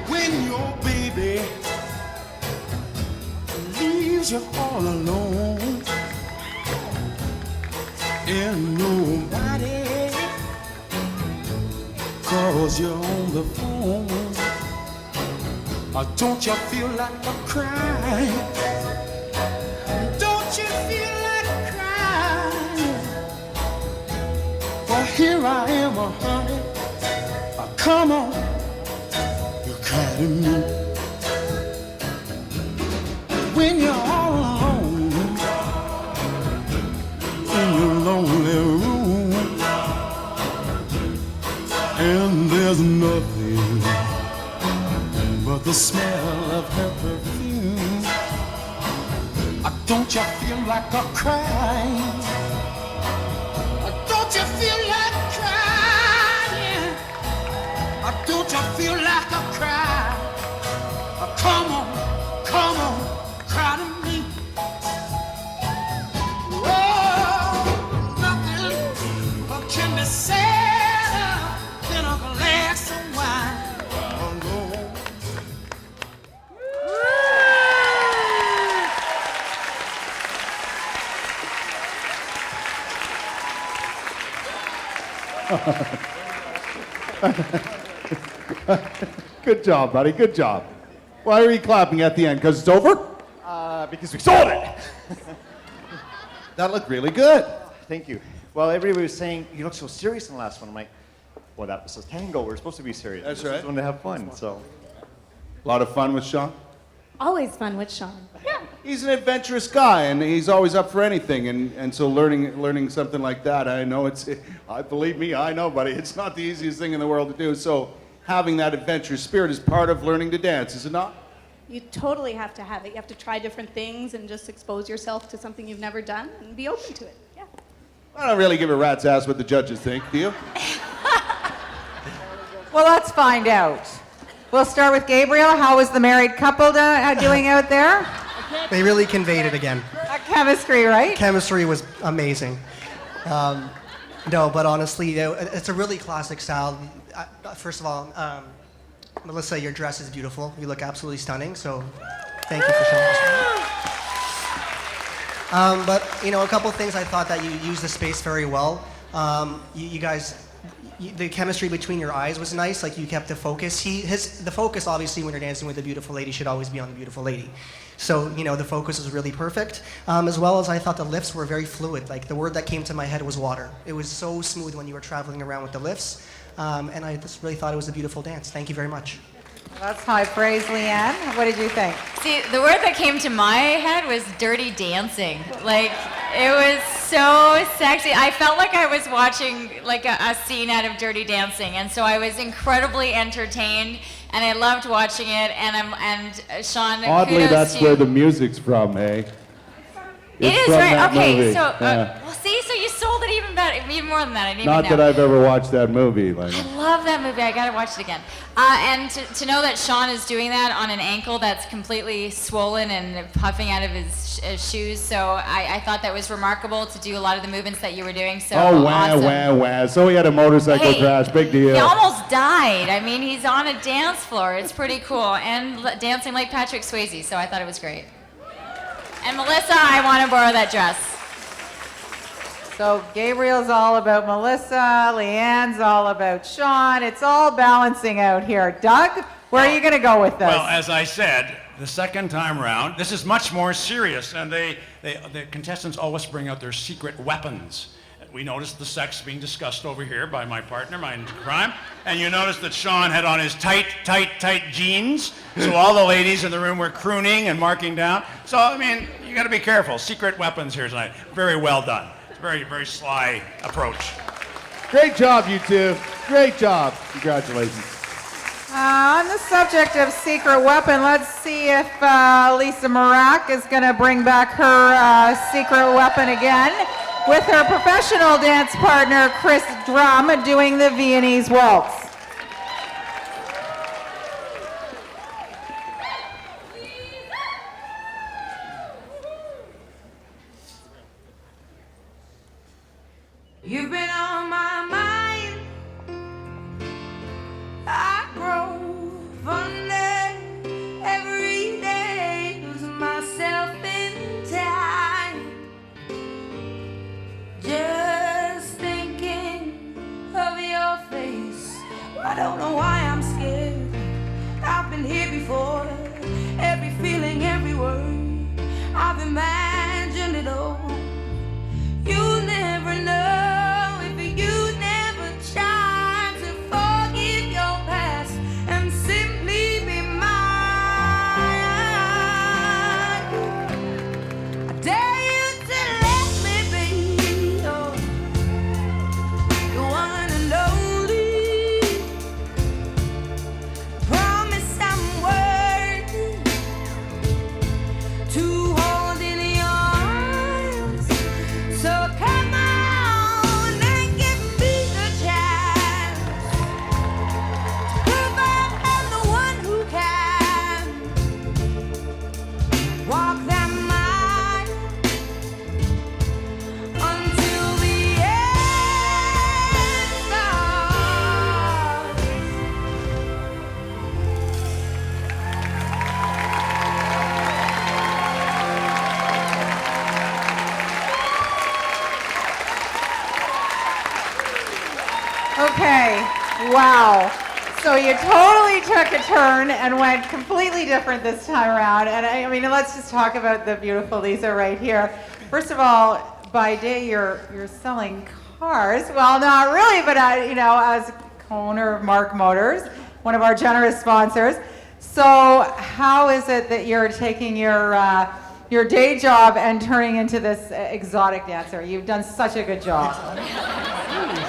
When your baby leaves you all alone and nobody calls you on the phone, don't you feel like a crying? Don't you feel like crying? Well, here I am, honey. Come on. Cry to me when you're all alone in your lonely room, and there's nothing but the smell of her perfume. Don't you feel like a crying? Don't you feel like crying? Don't you feel like a cry? Come on, cry to me. Oh, nothing can be sadder than a glass of wine. Oh, no. Good job, buddy. Good job. Why are you clapping at the end? Because it's over? Because we sold it. That looked really good. Thank you. Well, everybody was saying, you look so serious in the last one. I'm like, well, that was a tango. We're supposed to be serious. That's We're right. supposed to have fun, so. A lot of fun with Sean. Always fun with Sean. He's an adventurous guy, and he's always up for anything. And so learning something like that, I know believe me, I know, buddy, it's not the easiest thing in the world to do. So having that adventurous spirit is part of learning to dance, is it not? You totally have to have it. You have to try different things and just expose yourself to something you've never done and be open to it. Yeah. I don't really give a rat's ass what the judges think, do you? Well, let's find out. We'll start with Gabriel. How was the married couple doing out there? They really conveyed it again. Chemistry, right? Chemistry was amazing. No, but honestly, it's a really classic style. First of all, Melissa, your dress is beautiful. You look absolutely stunning, so thank you for showing us. But, you know, a couple things I thought that you used the space very well. You guys the chemistry between your eyes was nice. Like you kept the focus. The focus, obviously, when you're dancing with a beautiful lady, should always be on the beautiful lady. So the focus was really perfect. As well as I thought the lifts were very fluid. Like the word that came to my head was water. It was so smooth when you were traveling around with the lifts, and I just really thought it was a beautiful dance. Thank you very much. That's high praise, Leanne. What did you think? See, the word that came to my head was dirty dancing. Like, it was so sexy. I felt like I was watching like a scene out of Dirty Dancing, and so I was incredibly entertained, and I loved watching it. And Sean, Oddly, kudos that's to you. where the music's from, hey? It It's is, from right? that Okay, movie. so Yeah. well, see, so you sold it even better, even more than that. I didn't Not even that know. I've ever watched that movie. Like, I love that movie. I gotta watch it again. And to know that Sean is doing that on an ankle that's completely swollen and puffing out of his shoes, so I thought that was remarkable to do a lot of the movements that you were doing. So oh, wah, awesome. wah, wah. So he had a motorcycle Hey, crash. Big deal. He almost died. I mean, he's on a dance floor. It's pretty cool. And dancing like Patrick Swayze, so I thought it was great. And Melissa, I want to borrow that dress. So Gabriel's all about Melissa, Leanne's all about Sean. It's all balancing out here. Doug, where are you going to go with this? Well, as I said, the second time round, this is much more serious, and the contestants always bring out their secret weapons. We noticed the sex being discussed over here by my partner, my crime, and you noticed that Sean had on his tight jeans, so all the ladies in the room were crooning and marking down. So, I mean, you gotta be careful. Secret weapons here tonight. Very well done. It's a very, very sly approach. Great job, you two. Great job. Congratulations. On the subject of secret weapon, let's see if Lisa Marak is going to bring back her secret weapon again with her professional dance partner, Chris Drum, doing the Viennese waltz. You've been on my mind. I grow fonder every day, losing myself in time. Just thinking of your face. I don't know why I'm scared. I've been here before. Every feeling, every word, I've imagined it all. You'll never know if you never try to forgive your past and simply be mine. I dare you to let me be the one and only. Promise I'm worthy to hold in your arms. So come on and give me the chance to prove I'm the one who can walk that mile until the end starts. Okay, wow. So you totally took a turn and went completely different this time around. And I mean, let's just talk about the beautiful Lisa right here. First of all, by day you're selling cars. Well, not really, but as owner of Mark Motors, one of our generous sponsors. So how is it that you're taking your day job and turning into this exotic dancer? You've done such a good job.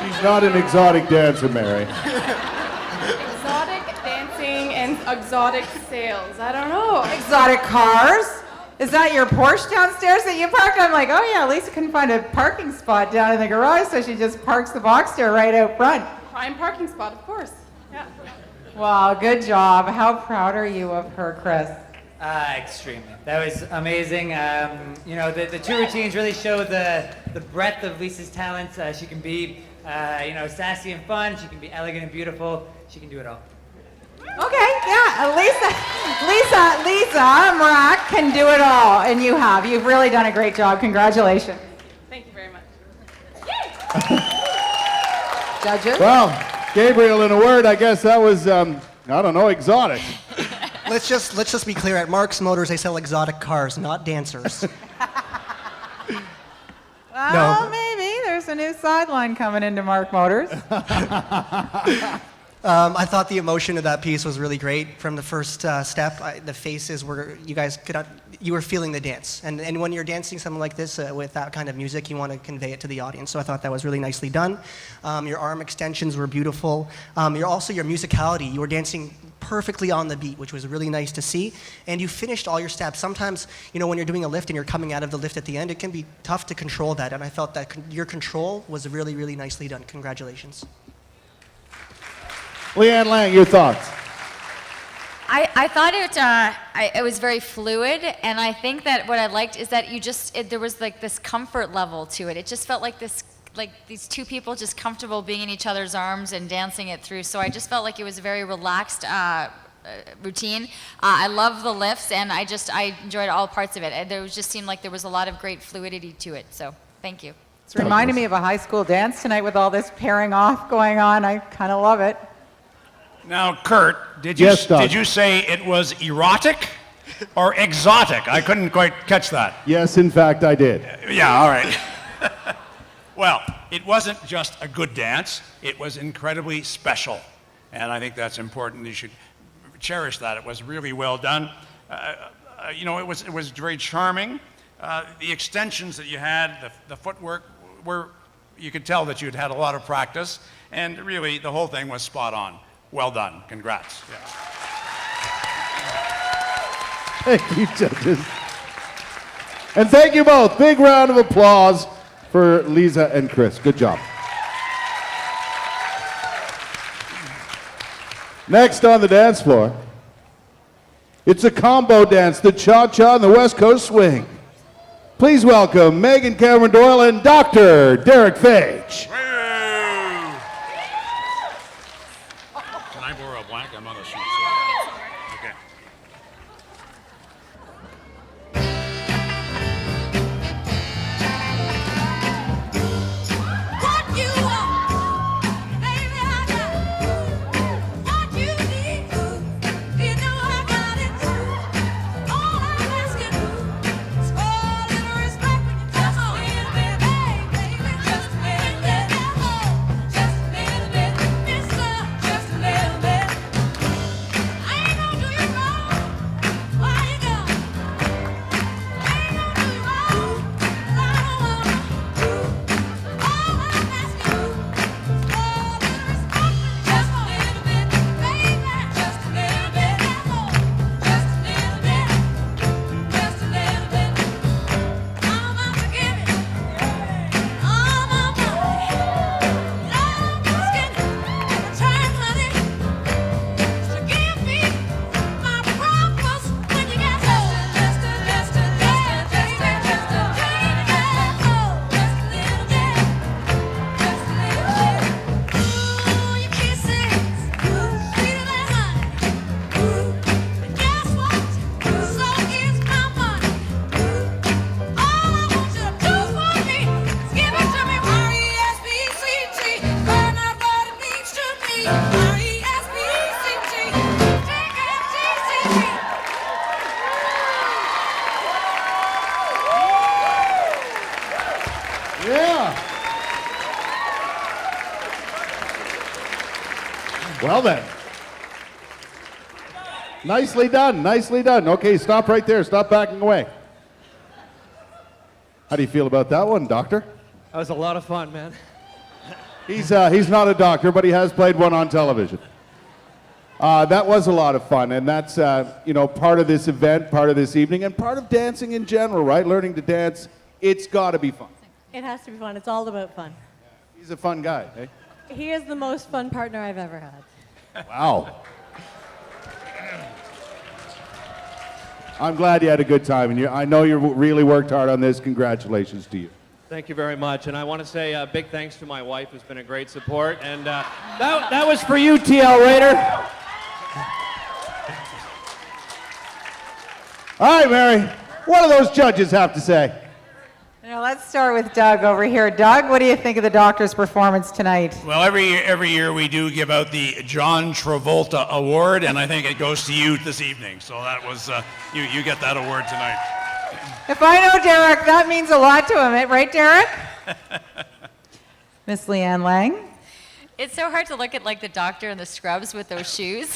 She's not an exotic dancer, Mary. Exotic dancing and exotic sales. I don't know. Exotic cars? Is that your Porsche downstairs that you parked? I'm like, oh yeah, Lisa couldn't find a parking spot down in the garage, so she just parks the Boxster right out front. Prime parking spot, of course. Yeah. Wow, good job. How proud are you of her, Chris? Extremely. That was amazing. The two routines really show the breadth of Lisa's talents. She can be, sassy and fun. She can be elegant and beautiful. She can do it all. Okay, yeah, Lisa Marak can do it all, and you have. You've really done a great job. Congratulations. Thank you very much. Judges? Well, Gabriel, in a word, I guess that was, I don't know, exotic. Let's just be clear. At Mark's Motors, they sell exotic cars, not dancers. Well, maybe. There's a new sideline coming into Mark Motors. I thought the emotion of that piece was really great. From the first step, the faces were, you were feeling the dance. And when you're dancing something like this with that kind of music, you want to convey it to the audience. So I thought that was really nicely done. Your arm extensions were beautiful. Your musicality, you were dancing perfectly on the beat, which was really nice to see. And you finished all your steps. Sometimes, when you're doing a lift and you're coming out of the lift at the end, it can be tough to control that. And I felt that your control was really, really nicely done. Congratulations. Leanne Lang, your thoughts? I thought it was very fluid, and I think that what I liked is that there was like this comfort level to it. It just felt like these two people just comfortable being in each other's arms and dancing it through. So I just felt like it was a very relaxed routine. I love the lifts, and I enjoyed all parts of it. There just seemed like there was a lot of great fluidity to it. So thank you. It's reminding me of a high school dance tonight with all this pairing off going on. I kind of love it. Now, Kurt, did Yes, Doug. you say it was erotic or exotic? I couldn't quite catch that. Yes, in fact, I did. Yeah, all right. Well, it wasn't just a good dance. It was incredibly special. And I think that's important. You should cherish that. It was really well done. It was very charming. The extensions that you had, the footwork, you could tell that you'd had a lot of practice. And really, the whole thing was spot on. Well done. Congrats. Yeah. Thank you, judges. And thank you both. Big round of applause for Lisa and Chris. Good job. Next on the dance floor, it's a combo dance, the cha-cha and the West Coast swing. Please welcome Megan Cameron Doyle and Dr. Derek Fage. Can I borrow a blank? I'm on a sheet. Okay. Well then. Nicely done, nicely done. Okay, stop right there. Stop backing away. How do you feel about that one, Doctor? That was a lot of fun, man. He's not a doctor, but he has played one on television. That was a lot of fun, and that's part of this event, part of this evening, and part of dancing in general, right? Learning to dance, it's got to be fun. It has to be fun. It's all about fun. He's a fun guy, eh? He is the most fun partner I've ever had. Wow. I'm glad you had a good time, and I know you really worked hard on this. Congratulations to you. Thank you very much. And I want to say big thanks to my wife, who's been a great support. And that was for you, TL Raider. All right, Mary, what do those judges have to say? Now let's start with Doug over here. Doug, what do you think of the Doctor's performance tonight? Well, every year we do give out the John Travolta Award, and I think it goes to you this evening. So that was, you get that award tonight. If I know Derek, that means a lot to him, right, Derek? Miss Leanne Lang? It's so hard to look at like the Doctor in the scrubs with those shoes.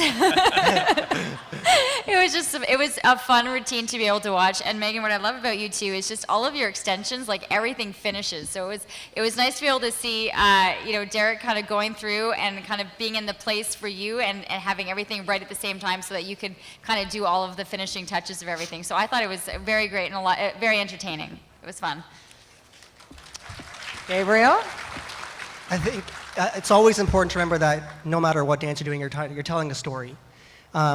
It was a fun routine to be able to watch. And Megan, what I love about you too is just all of your extensions, like everything finishes. So it was nice to be able to see, Derek kind of going through and kind of being in the place for you and having everything right at the same time so that you could kind of do all of the finishing touches of everything. So I thought it was very great and very entertaining. It was fun. Gabriel? I think it's always important to remember that no matter what dance you're doing, you're telling a story.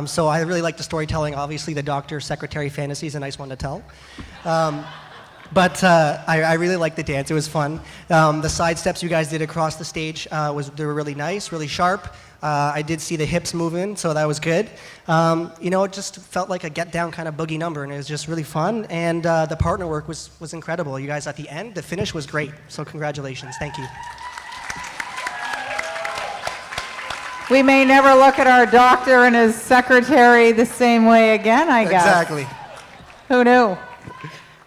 So I really like the storytelling. Obviously, the Doctor's Secretary Fantasy is a nice one to tell. But I really liked the dance. It was fun. The side steps you guys did across the stage, they were really nice, really sharp. I did see the hips moving, so that was good. It just felt like a get-down kind of boogie number, and it was just really fun. And the partner work was incredible. You guys at the end, the finish was great. So congratulations. Thank you. We may never look at our Doctor and his secretary the same way again, I guess. Exactly. Who knew?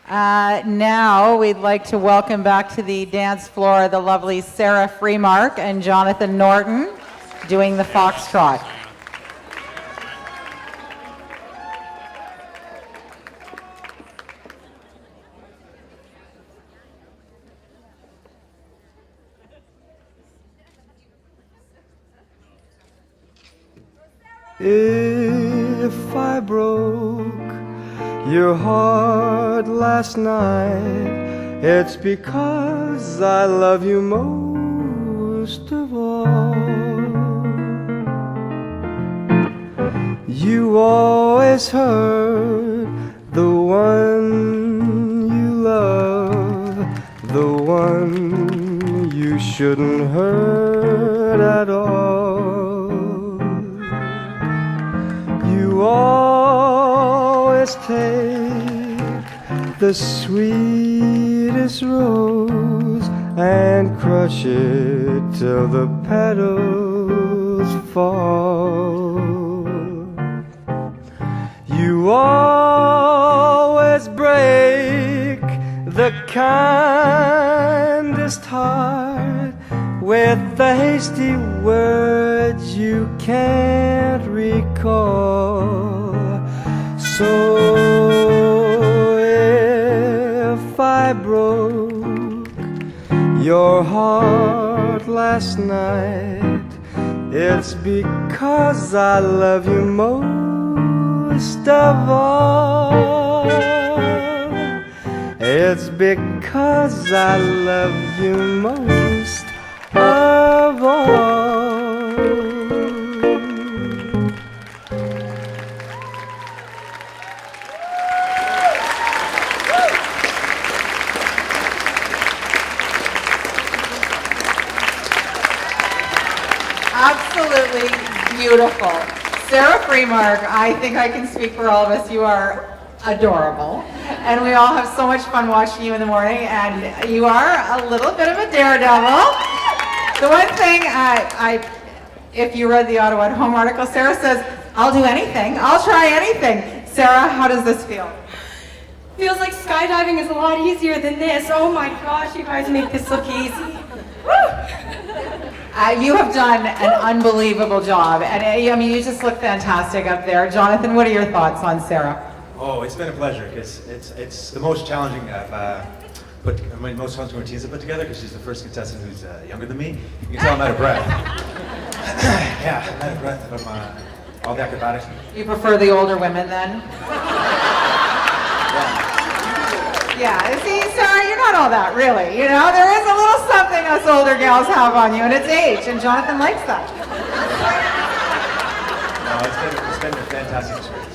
Now we'd like to welcome back to the dance floor the lovely Sarah Freemark and Jonathan Norton doing the foxtrot. If I broke your heart last night, it's because I love you most of all. You always hurt the one you love, the one you shouldn't hurt at all. You always take the sweetest rose and crush it till the petals fall. You always break the kindest heart with the hasty words you can't recall. So if I broke your heart last night, it's because I love you most of all. It's because I love you most of all. Absolutely beautiful. Sarah Freemark, I think I can speak for all of us. You are adorable. And we all have so much fun watching you in the morning. And you are a little bit of a daredevil. The one thing, if you read the Ottawa at Home article, Sarah says, I'll do anything. I'll try anything. Sarah, how does this feel? Feels like skydiving is a lot easier than this. Oh my gosh, you guys make this look easy. You have done an unbelievable job. And you just look fantastic up there. Jonathan, what are your thoughts on Sarah? Oh, it's been a pleasure because it's the most challenging most challenging routines I've put together because she's the first contestant who's younger than me. You can tell I'm out of breath. Yeah, I'm out of breath from all the acrobatics. You prefer the older women then? Yeah, see, Sarah, you're not all that, really. There is a little something us older gals have on you, and it's age, and Jonathan likes that. No, it's been a fantastic experience.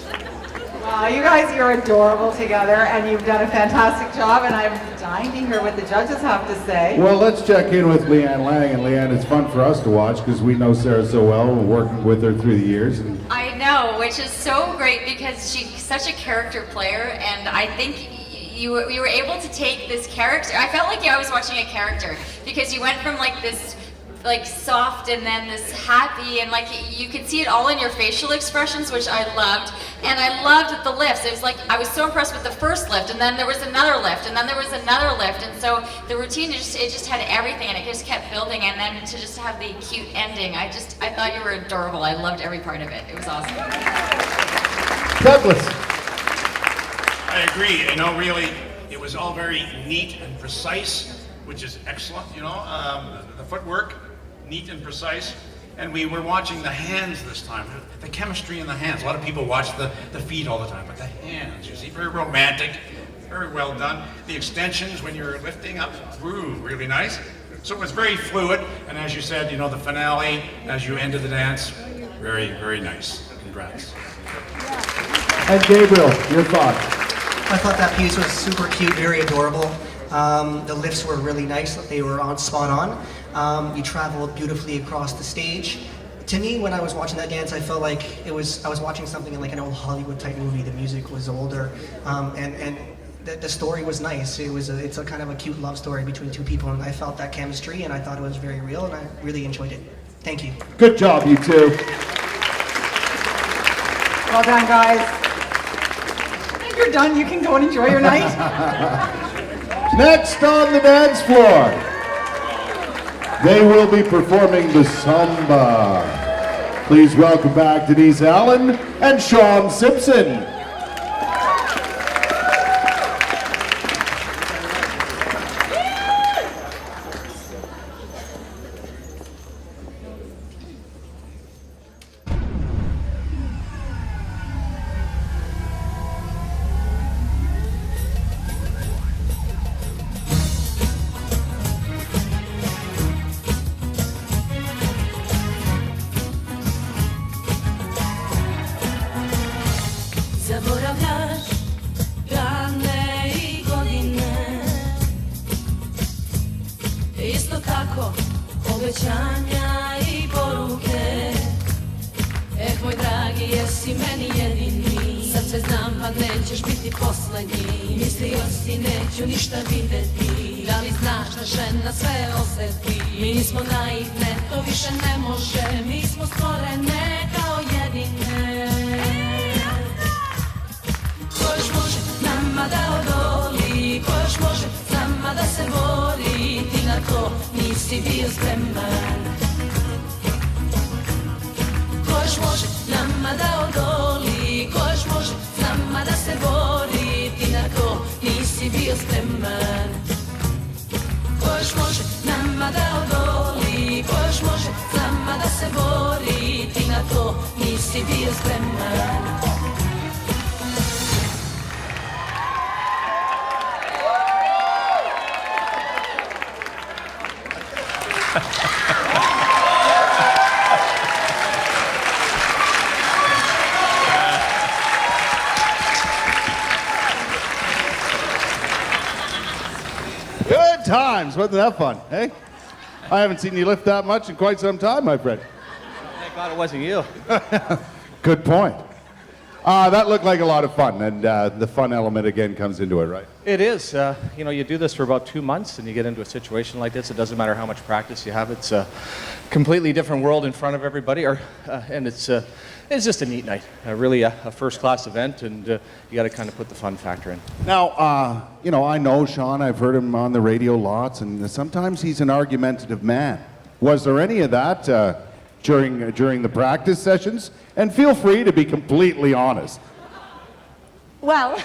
You guys, you're adorable together, and you've done a fantastic job, and I'm dying to hear what the judges have to say. Well, let's check in with Leanne Lang. And Leanne, it's fun for us to watch because we know Sarah so well. We're working with her through the years. And I know, which is so great because she's such a character player, and I think you were able to take this character. I felt like I was watching a character because you went from like this like soft and then this happy, and like you could see it all in your facial expressions, which I loved. And I loved the lifts. It was like I was so impressed with the first lift, and then there was another lift, and then there was another lift, and so the routine it just had everything, and it just kept building. And then to just have the cute ending, I thought you were adorable. I loved every part of it. It was awesome. Douglas. I agree. You know, really, it was all very neat and precise, which is excellent. You know, the footwork, neat and precise. And we were watching the hands this time. The chemistry in the hands. A lot of people watch the feet all the time, but the hands, you see, very romantic, very well done. The extensions when you're lifting up, ooh, really nice. So it was very fluid. And as you said, you know, the finale, as you ended the dance, very, very nice. Congrats. And Gabriel, your thoughts? I thought that piece was super cute, very adorable. The lifts were really nice, they were spot on. You traveled beautifully across the stage. To me, when I was watching that dance, I felt like I was watching something in like an old Hollywood type movie. The music was older, and the story was nice. It's a kind of a cute love story between two people, and I felt that chemistry, and I thought it was very real, and I really enjoyed it. Thank you. Good job, you two. Well done, guys. If you're done, you can go and enjoy your night. Next on the dance floor, they will be performing the samba. Please welcome back Denise Allen and Sean Simpson. Zaboravljaš dane i godine, isto tako obećanja i poruke. Moj dragi, jesi meni jedini, sad sve znam pa nećeš biti poslednji. Mislio si neću ništa videti, da li znaš da žena sve oseti. Mi nismo naivne, to više ne može, mi smo stvorene kao jedine. Ko još može nama da odoli, ko još može s nama da se bori, ti na to nisi bio spreman. Ko još može nama da odoli, ko još može s nama da se bori, ti na to nisi bio spreman. Ko još može nama da odoli, ko još može s nama da se bori, ti na to nisi bio spreman. Good times, wasn't that fun, hey? I haven't seen you lift that much in quite some time, my friend. Thank God it wasn't you. Good point. That looked like a lot of fun, and the fun element again comes into it, right? It is. You know, you do this for about 2 months and you get into a situation like this. It doesn't matter how much practice you have. It's a completely different world in front of everybody, and it's just a neat night. Really a first-class event, and you got to kind of put the fun factor in. Now, you know, I know Sean. I've heard him on the radio lots, and sometimes he's an argumentative man. Was there any of that during the practice sessions? And feel free to be completely honest. Well,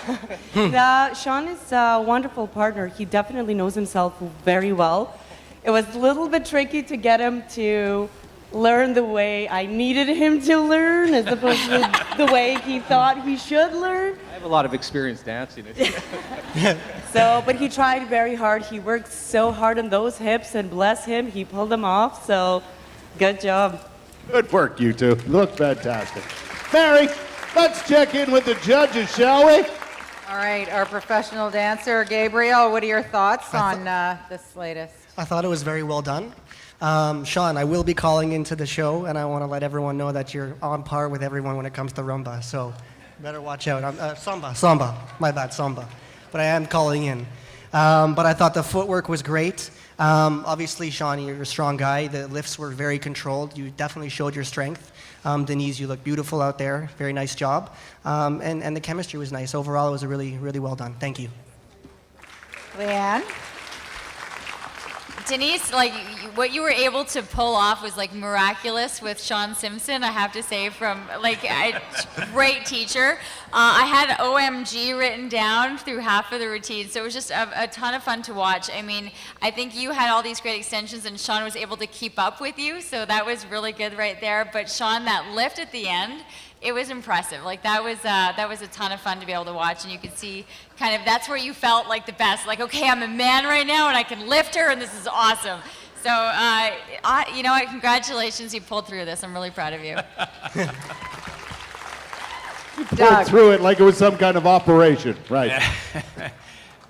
Sean is a wonderful partner. He definitely knows himself very well. It was a little bit tricky to get him to learn the way I needed him to learn, as opposed to the way he thought he should learn. I have a lot of experience dancing. But he tried very hard. He worked so hard on those hips, and bless him, he pulled them off. So, good job. Good work, you two. You look fantastic. Mary, let's check in with the judges, shall we? All right, our professional dancer, Gabriel, what are your thoughts on this latest? I thought it was very well done. Sean, I will be calling into the show, and I want to let everyone know that you're on par with everyone when it comes to rumba, so better watch out. Samba, my bad, samba. but I am calling in. But I thought the footwork was great. Obviously, Sean, you're a strong guy. The lifts were very controlled. You definitely showed your strength. Denise, you look beautiful out there. Very nice job. And the chemistry was nice. Overall, it was a really, really well done. Thank you. Leanne? Denise, like what you were able to pull off was like miraculous with Sean Simpson, I have to say, from like a great teacher. I had OMG written down through half of the routine, so it was just a ton of fun to watch. I mean, I think you had all these great extensions and Sean was able to keep up with you, so that was really good right there. But Sean, that lift at the end, it was impressive. Like that was a ton of fun to be able to watch, and you could see kind of that's where you felt like the best. Like, okay, I'm a man right now, and I can lift her, and this is awesome. So, you know what? Congratulations, you pulled through this. I'm really proud of you. Pulled through it like it was some kind of operation, right?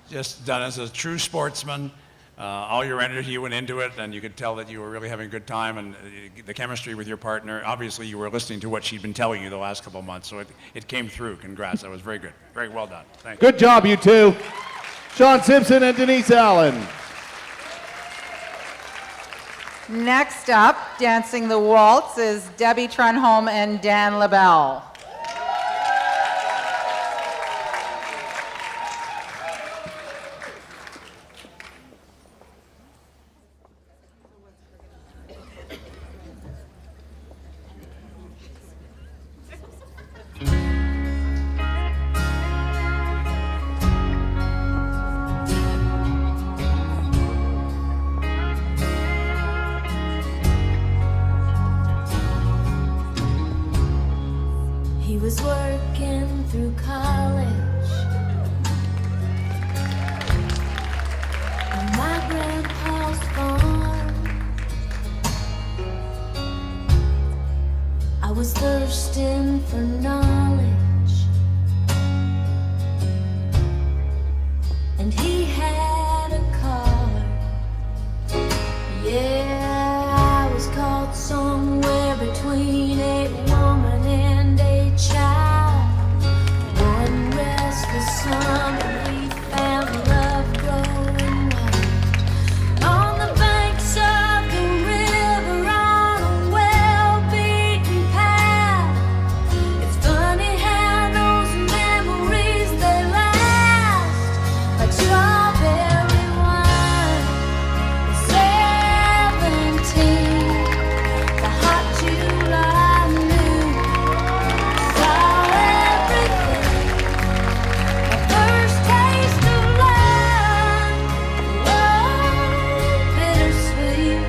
Just done as a true sportsman. All your energy went into it, and you could tell that you were really having a good time, and the chemistry with your partner. Obviously, you were listening to what she'd been telling you the last couple of months, so it came through. Congrats. That was very good. Very well done. Thank you. Good job, you two. Sean Simpson and Denise Allen. Next up, dancing the waltz, is Debbie Trenholm and Dan LaBelle. He was working through college on my grandpa's farm. I was thirsting for knowledge, and he had a car. Yeah, I was caught somewhere between a woman and a child. One restless summer we found love growing wild on the banks of the river on a well-beaten path. It's funny how those memories they last like strawberry wine. 17, the hot July noon, saw everything. My first taste of love, oh, bittersweet,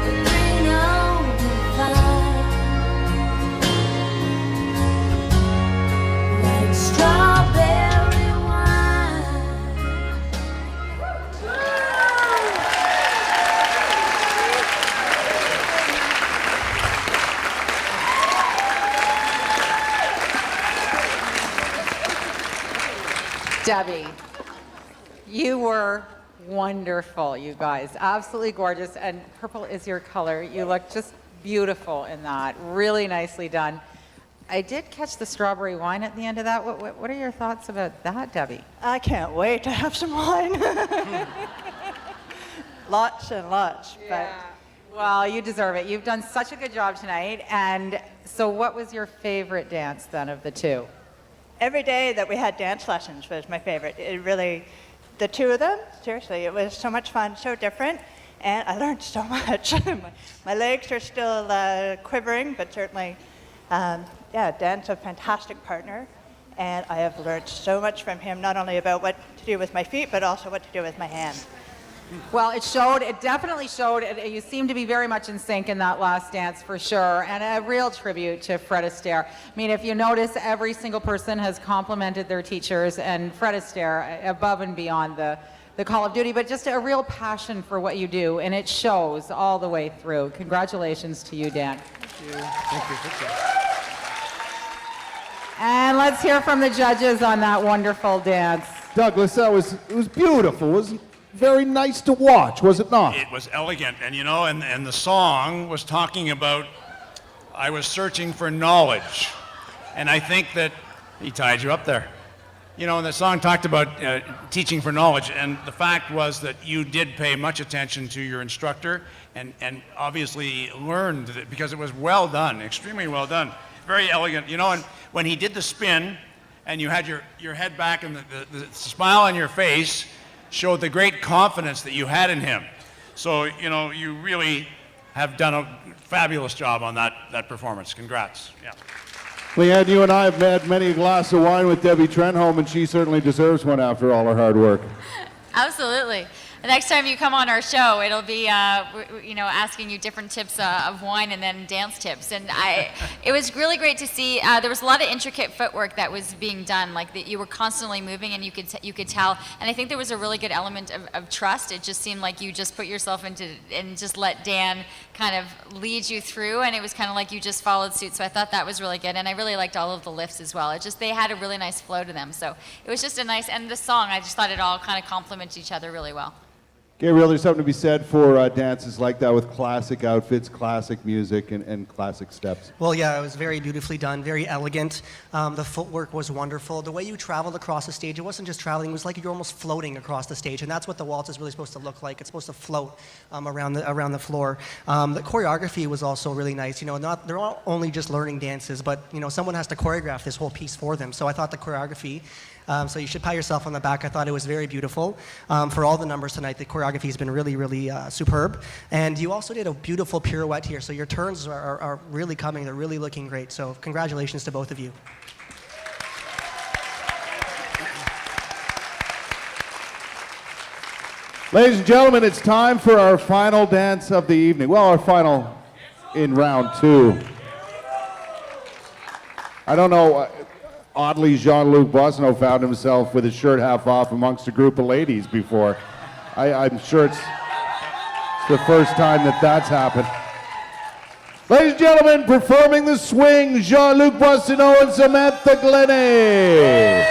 but green on the vine, like strawberry wine. Debbie, you were wonderful, you guys. Absolutely gorgeous, and purple is your color. You look just beautiful in that. Really nicely done. I did catch the strawberry wine at the end of that. What are your thoughts about that, Debbie? I can't wait to have some wine. Lots and lots. Yeah. Well, you deserve it. You've done such a good job tonight. And so what was your favorite dance then of the two? Every day that we had dance lessons was my favorite. It really, the two of them, seriously, it was so much fun, so different, and I learned so much. My legs are still quivering, but certainly, yeah, Dan's a fantastic partner, and I have learned so much from him, not only about what to do with my feet, but also what to do with my hands. Well, it showed, it definitely showed. You seem to be very much in sync in that last dance for sure, and a real tribute to Fred Astaire. I mean, if you notice, every single person has complimented their teachers, and Fred Astaire above and beyond the Call of Duty, but just a real passion for what you do, and it shows all the way through. Congratulations to you, Dan. Thank you. Thank you. And let's hear from the judges on that wonderful dance. Douglas, it was beautiful. It was very nice to watch, was it not? It was elegant, and you know, and the song was talking about, I was searching for knowledge, and I think that he tied you up there. You know, and the song talked about teaching for knowledge, and the fact was that you did pay much attention to your instructor and obviously learned that because it was well done, extremely well done, very elegant. You know, and when he did the spin and you had your head back and the smile on your face showed the great confidence that you had in him. So, you know, you really have done a fabulous job on that performance. Congrats. Yeah. Leanne, you and I have had many a glass of wine with Debbie Trenholm, and she certainly deserves one after all her hard work. Absolutely. The next time you come on our show, it'll be, asking you different tips of wine and then dance tips. And it was really great to see. There was a lot of intricate footwork that was being done, like that you were constantly moving, and you could tell. And I think there was a really good element of trust. It just seemed like you just put yourself into and just let Dan kind of lead you through, and it was kind of like you just followed suit. So I thought that was really good, and I really liked all of the lifts as well. They had a really nice flow to them. So it was just a nice, and the song, I just thought it all kind of complemented each other really well. Gabriel, there's something to be said for dances like that with classic outfits, classic music, and classic steps. Well, yeah, it was very beautifully done, very elegant. The footwork was wonderful. The way you traveled across the stage, it wasn't just traveling, it was like you're almost floating across the stage, and that's what the waltz is really supposed to look like. It's supposed to float around the floor. The choreography was also really nice. You know, they're not only just learning dances, but, you know, someone has to choreograph this whole piece for them. So I thought the choreography, so you should pat yourself on the back. I thought it was very beautiful. For all the numbers tonight, the choreography has been really, really superb. And you also did a beautiful pirouette here, so your turns are really coming. They're really looking great. So congratulations to both of you. Ladies and gentlemen, it's time for our final dance of the evening. Well, our final in round two. I don't know. Oddly, Jean-Luc Boissonneau found himself with his shirt half off amongst a group of ladies before. I'm sure it's the first time that's happened. Ladies and gentlemen, performing the swing, Jean-Luc Boissonneau and Samantha Glennie.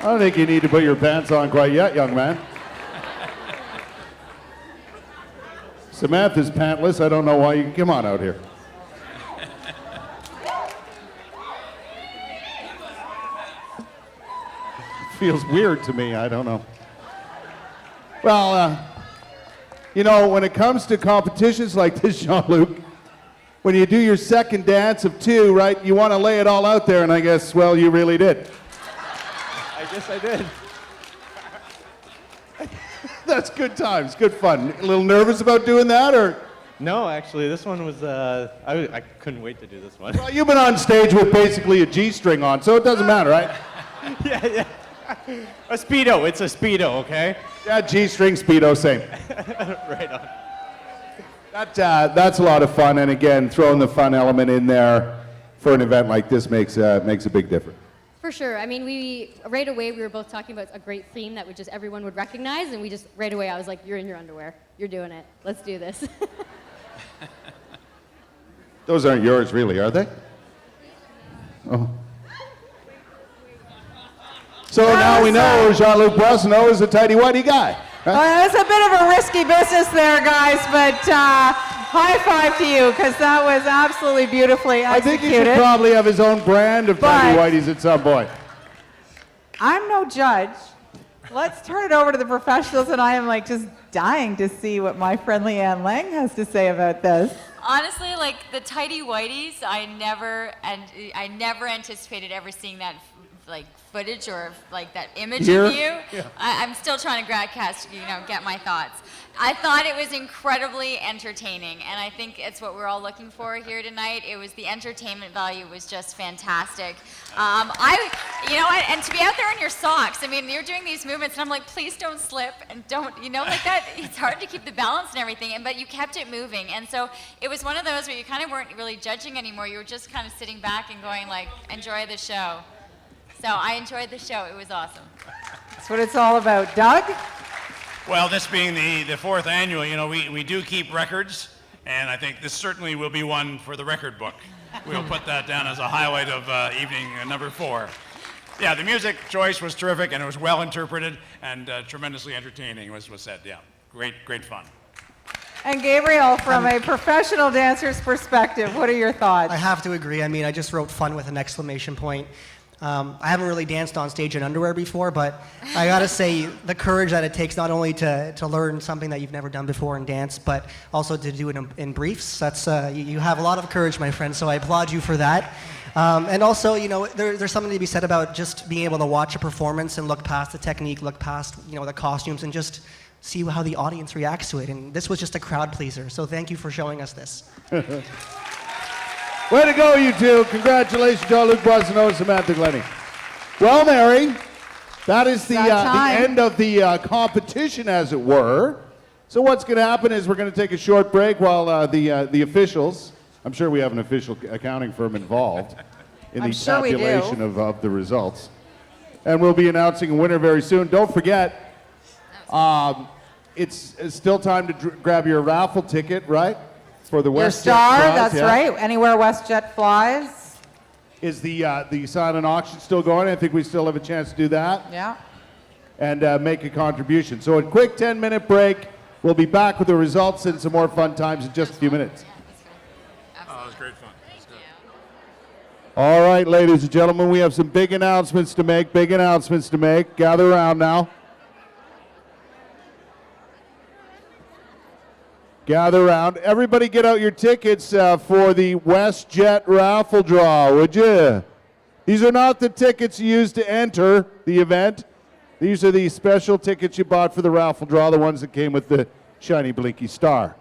I don't think you need to put your pants on quite yet, young man. Samantha's pantless. I don't know why you come on out here. Feels weird to me. I don't know. Well, you know, when it comes to competitions like this, Jean-Luc, when you do your second dance of two, right, you want to lay it all out there, and I guess, well, you really did. I guess I did. That's good times, good fun. A little nervous about doing that, or? No, actually, this one was, I couldn't wait to do this one. Well, you've been on stage with basically a G-string on, so it doesn't matter, right? Yeah. A Speedo, it's a Speedo, okay? Yeah, G-string, Speedo, same. Right on. That's a lot of fun, and again, throwing the fun element in there for an event like this makes a big difference. For sure. I mean, right away we were both talking about a great theme that everyone would recognize, and right away I was like, "You're in your underwear. You're doing it. Let's do this." Those aren't yours, really, are they? Oh. So now we know Jean-Luc Boissonneau is a tighty-whitey guy. Right? It's a bit of a risky business there, guys, but high five to you, because that was absolutely beautifully I executed. think he should probably have his own brand of tighty-whities at some point. I'm no judge. Let's turn it over to the professionals, and I am like just dying to see what my friend Leanne Lang has to say about this. Honestly, like the tighty whities, I never anticipated ever seeing that like footage or like that image Here? of you. Yeah. I'm still trying to get my thoughts. I thought it was incredibly entertaining, and I think it's what we're all looking for here tonight. It was the entertainment value was just fantastic. You know what, and to be out there in your socks, I mean, you're doing these movements, and I'm like, please don't slip, and don't, like that, it's hard to keep the balance and everything, but you kept it moving, and so it was one of those where you kind of weren't really judging anymore, you were just kind of sitting back and going like, enjoy the show. So I enjoyed the show, it was awesome. That's what it's all about. Doug? Well, this being the fourth annual, we do keep records, and I think this certainly will be one for the record book. We'll put that down as a highlight of evening number 4. Yeah, the music choice was terrific, and it was well interpreted and tremendously entertaining, was said. Yeah, great fun. And Gabriel, from a professional dancer's perspective, what are your thoughts? I have to agree. I mean, I just wrote fun with an exclamation point. I haven't really danced on stage in underwear before, but I gotta say the courage that it takes not only to learn something that you've never done before in dance, but also to do it in briefs. That's you have a lot of courage, my friend. So I applaud you for that. And also, there's something to be said about just being able to watch a performance and look past the technique, look past the costumes, and just see how the audience reacts to it. And this was just a crowd pleaser. So thank you for showing us this. Way to go, you two. Congratulations, Jean-Luc Boissonneau and Samantha Glennie. Well, Mary, that is the end of the competition, as it were. So what's going to happen is we're going to take a short break while the officials, I'm sure we have an official accounting firm involved in the tabulation of the results. And we'll be announcing a winner very soon. Don't forget, it's still time to grab your raffle ticket, right? For the WestJet Star, prize, that's right. Anywhere WestJet flies. Is the silent auction still going? I think we still have a chance to do that. Yeah. And make a contribution. So a quick 10-minute break. We'll be back with the results and some more fun times in just a few minutes. Oh, it was great fun. All right, ladies and gentlemen, we have some big announcements to make. Gather around now. Gather around. Everybody get out your tickets for the WestJet raffle draw, would you? These are not the tickets you used to enter the event. These are the special tickets you bought for the raffle draw, the ones that came with the shiny blinky star.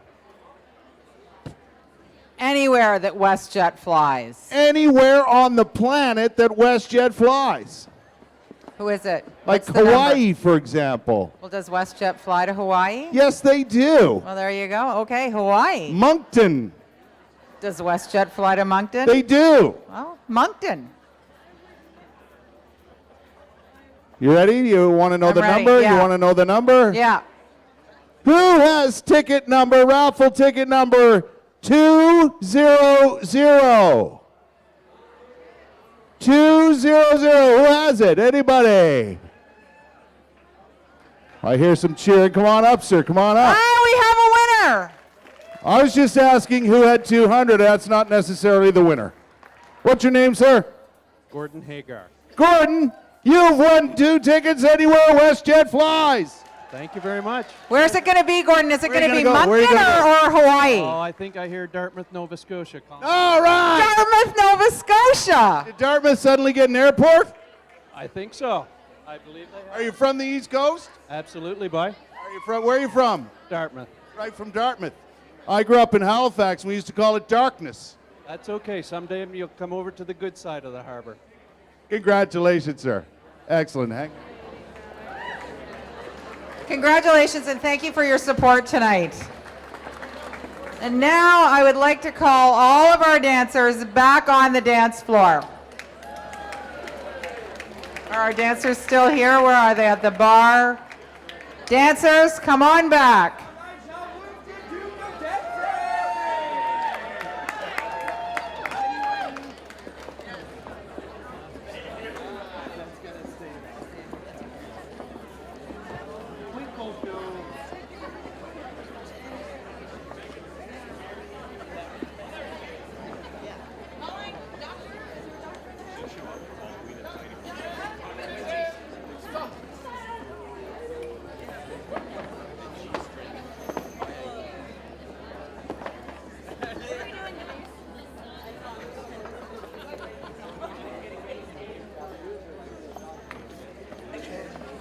Anywhere that WestJet flies. Anywhere on the planet that WestJet flies. Who is it? Like What's the Hawaii, number? for example. Well, does WestJet fly to Hawaii? Yes, they do. Well, there you go. Okay, Hawaii. Moncton. Does WestJet fly to Moncton? They do. Well, Moncton. You ready? You want to know the ready, number? yeah. You want to know the number? Yeah. Who has raffle ticket number 200? 200. Who has it? Anybody? I hear some cheering. Come on up, sir. Come on up. Ah, we have a winner. I was just asking who had 200. That's not necessarily the winner. What's your name, sir? Gordon Hagar. Gordon, you've won 2 tickets anywhere WestJet flies. Thank you very much. Where's it going to be, Gordon? Is it going to be go? Where are you Moncton gonna or Hawaii? Oh, I think I hear Dartmouth, Nova Scotia. All right. Dartmouth, Nova Scotia. Did Dartmouth suddenly get an airport? I think so. I believe they have. Are you from the East Coast? Absolutely, boy. Are you from? Where are you from? Dartmouth. Right from Dartmouth. I grew up in Halifax, and we used to call it darkness. That's okay. Someday you'll come over to the good side of the harbor. Congratulations, sir. Excellent, Hank. Congratulations and thank you for your support tonight. And now I would like to call all of our dancers back on the dance floor. Are our dancers still here? Where are they? At the bar? Dancers, come on back.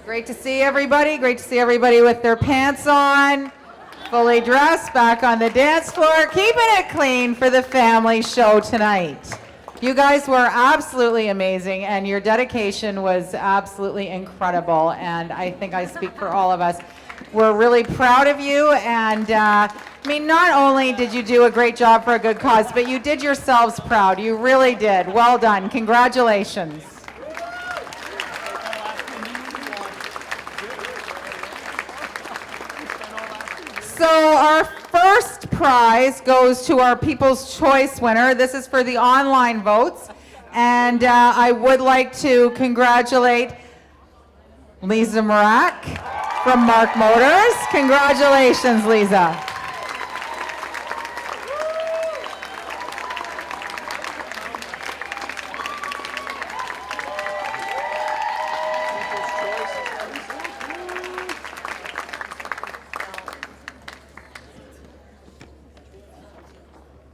Great to see everybody. Great to see everybody with their pants on, fully dressed, back on the dance floor, keeping it clean for the family show tonight. You guys were absolutely amazing, and your dedication was absolutely incredible, and I think I speak for all of us. We're really proud of you, and I mean, not only did you do a great job for a good cause, but you did yourselves proud. You really did. Well done. Congratulations. So our first prize goes to our People's Choice winner. This is for the online votes. And I would like to congratulate Lisa Marak from Mark Motors. Congratulations, Lisa.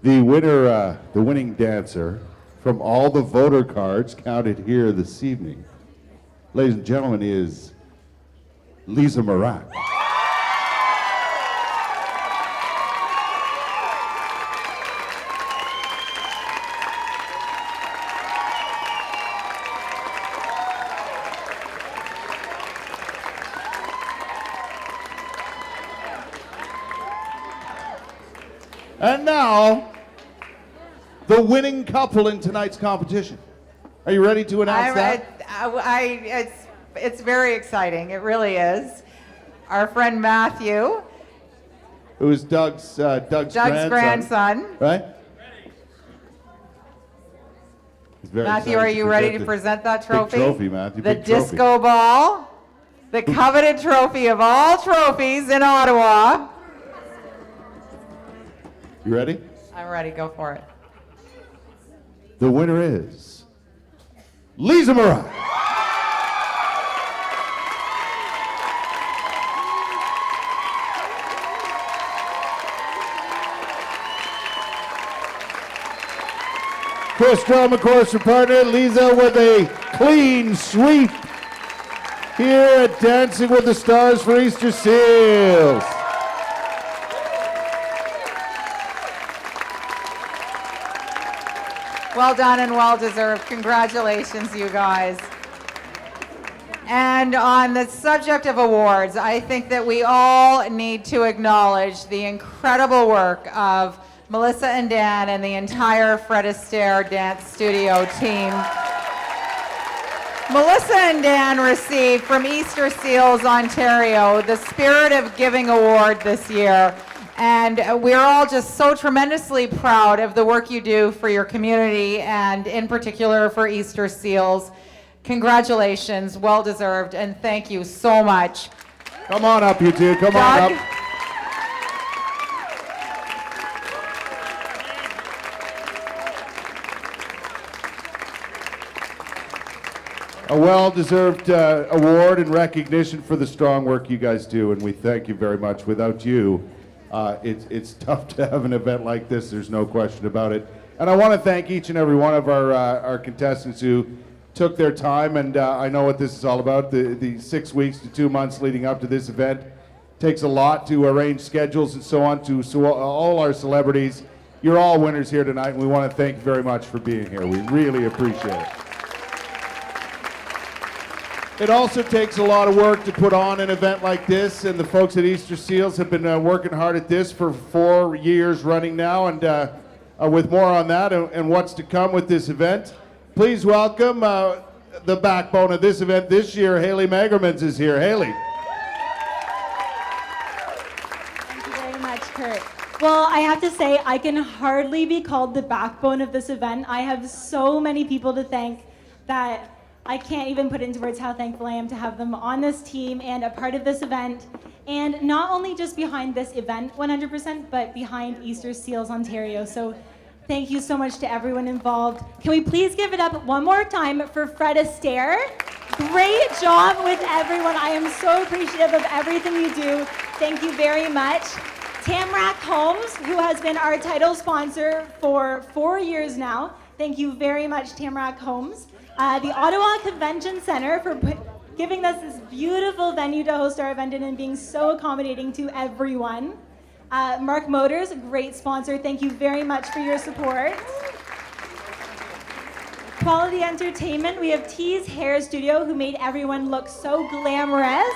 The winner, the winning dancer from all the voter cards counted here this evening, ladies and gentlemen, is Lisa Marak. And now, the winning couple in tonight's competition. Are you ready to announce that? It's very exciting. It really is. Our friend Matthew. Who is Doug's grandson. Right? He's very Matthew, excited are you ready to present present that the trophy? big trophy, Matthew. The big trophy. disco ball. The coveted trophy of all trophies in Ottawa. You ready? I'm ready. Go for it. The winner is Lisa Marak. Chris Drum, of course, her partner, Lisa, with a clean sweep here at Dancing with the Stars for Easter Seals. Well done and well deserved. Congratulations, you guys. And on the subject of awards, I think that we all need to acknowledge the incredible work of Melissa and Dan and the entire Fred Astaire Dance Studio team. Melissa and Dan received from Easter Seals Ontario the Spirit of Giving Award this year. And we're all just so tremendously proud of the work you do for your community and in particular for Easter Seals. Congratulations, well deserved, and thank you so much. Come on up, you two, come Doug? on up. A well-deserved award and recognition for the strong work you guys do, and we thank you very much. Without you, it's tough to have an event like this, there's no question about it. And I want to thank each and every one of our contestants who took their time, and I know what this is all about. The 6 weeks to 2 months leading up to this event takes a lot to arrange schedules and so on. So all our celebrities, you're all winners here tonight, and we want to thank you very much for being here. We really appreciate it. It also takes a lot of work to put on an event like this, and the folks at Easter Seals have been working hard at this for 4 years running now, and with more on that and what's to come with this event, please welcome the backbone of this event this year. Haley Magermans is here. Haley. Thank you very much, Kurt. Well, I have to say, I can hardly be called the backbone of this event. I have so many people to thank that I can't even put into words how thankful I am to have them on this team and a part of this event. And not only just behind this event 100%, but behind Easter Seals Ontario. So thank you so much to everyone involved. Can we please give it up one more time for Fred Astaire? Great job with everyone. I am so appreciative of everything you do. Thank you very much. Tamarack Homes, who has been our title sponsor for 4 years now. Thank you very much, Tamarack Homes. The Ottawa Convention Center for giving us this beautiful venue to host our event in and being so accommodating to everyone. Mark Motors, a great sponsor. Thank you very much for your support. Quality Entertainment, we have T's Hair Studio, who made everyone look so glamorous.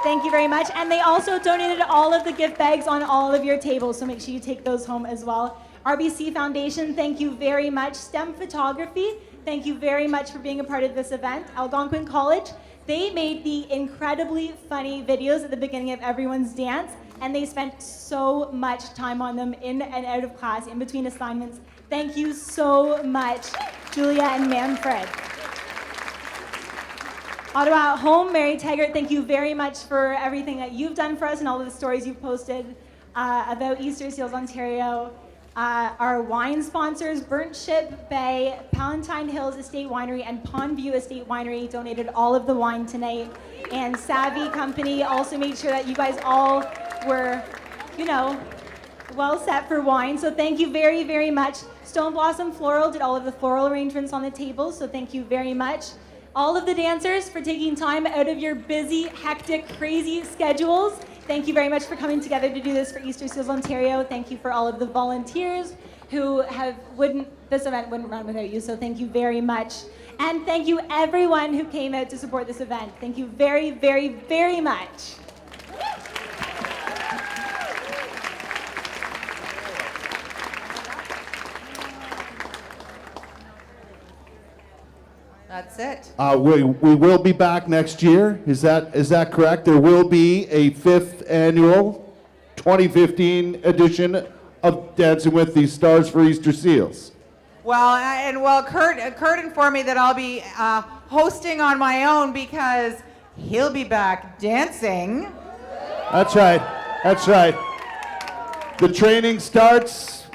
Thank you very much. And they also donated all of the gift bags on all of your tables, so make sure you take those home as well. RBC Foundation, thank you very much. STEM Photography, thank you very much for being a part of this event. Algonquin College, they made the incredibly funny videos at the beginning of everyone's dance, and they spent so much time on them in and out of class, in between assignments. Thank you so much, Julia and Manfred. Ottawa at Home, Mary Taggart, thank you very much for everything that you've done for us and all of the stories you've posted about Easter Seals Ontario. Our wine sponsors, Burnt Ship Bay, Palatine Hills Estate Winery, and Pondview Estate Winery donated all of the wine tonight. And Savvy Company also made sure that you guys all were, you know, well set for wine. So thank you very, very much. Stone Blossom Floral did all of the floral arrangements on the tables, so thank you very much. All of the dancers for taking time out of your busy, hectic, crazy schedules. Thank you very much for coming together to do this for Easter Seals Ontario. Thank you for all of the volunteers who this event wouldn't run without you, so thank you very much. And thank you everyone who came out to support this event. Thank you very, very, very much. That's it. We will be back next year. Is that correct? There will be a 5th annual 2015 edition of Dancing with the Stars for Easter Seals. Well, Kurt informed me that I'll be hosting on my own because he'll be back dancing. That's right. That's right. The training starts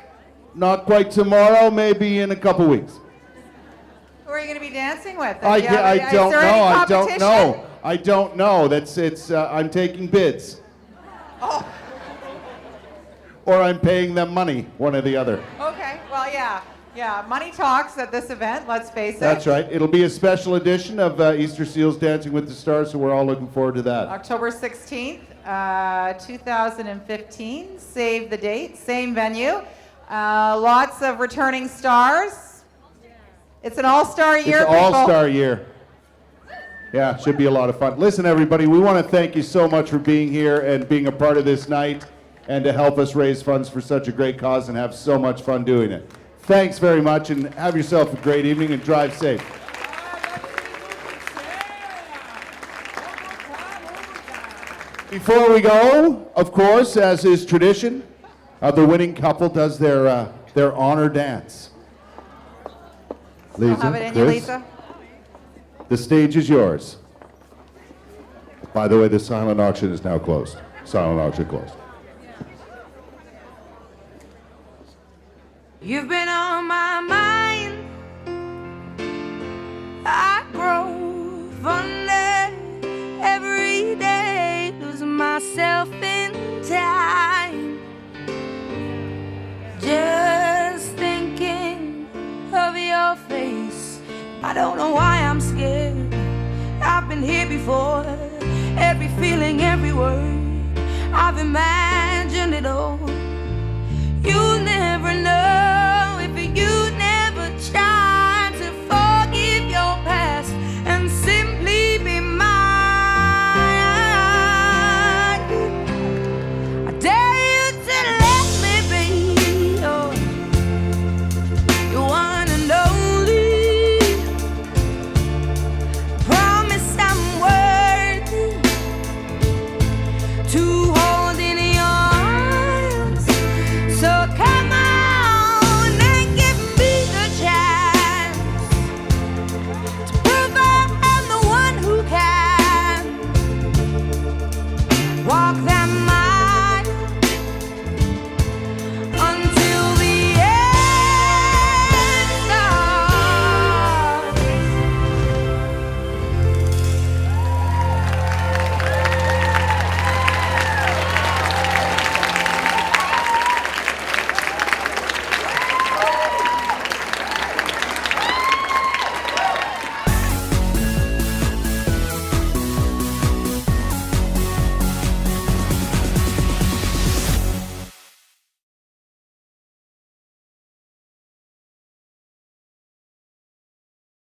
not quite tomorrow, maybe in a couple weeks. Who are you going to be dancing with? I don't know. I'm taking bids. Oh. Or I'm paying them money, one or the other. Okay. Well, yeah. Money talks at this event. Let's face it. That's right. It'll be a special edition of Easter Seals Dancing with the Stars, so we're all looking forward to that. October 16th, 2015. Save the date. Same venue. Lots of returning stars. It's an all-star year, It's an all-star year. Yeah, should be a lot of fun. Listen, everybody, we want to thank you so much for being here and being a part of this night and to help us raise funds for such a great cause and have so much fun doing it. Thanks very much, and have yourself a great evening and drive safe. Before we go, of course, as is tradition, the winning couple does their honor dance. Lisa, have it in you, Chris, Lisa. the stage is yours. By the way, the silent auction is now closed. Silent auction closed. You've been on my mind. I grow fonder every day, losing myself in time. Just thinking of your face, I don't know why I'm scared. I've been here before, every feeling, every word, I've imagined it all.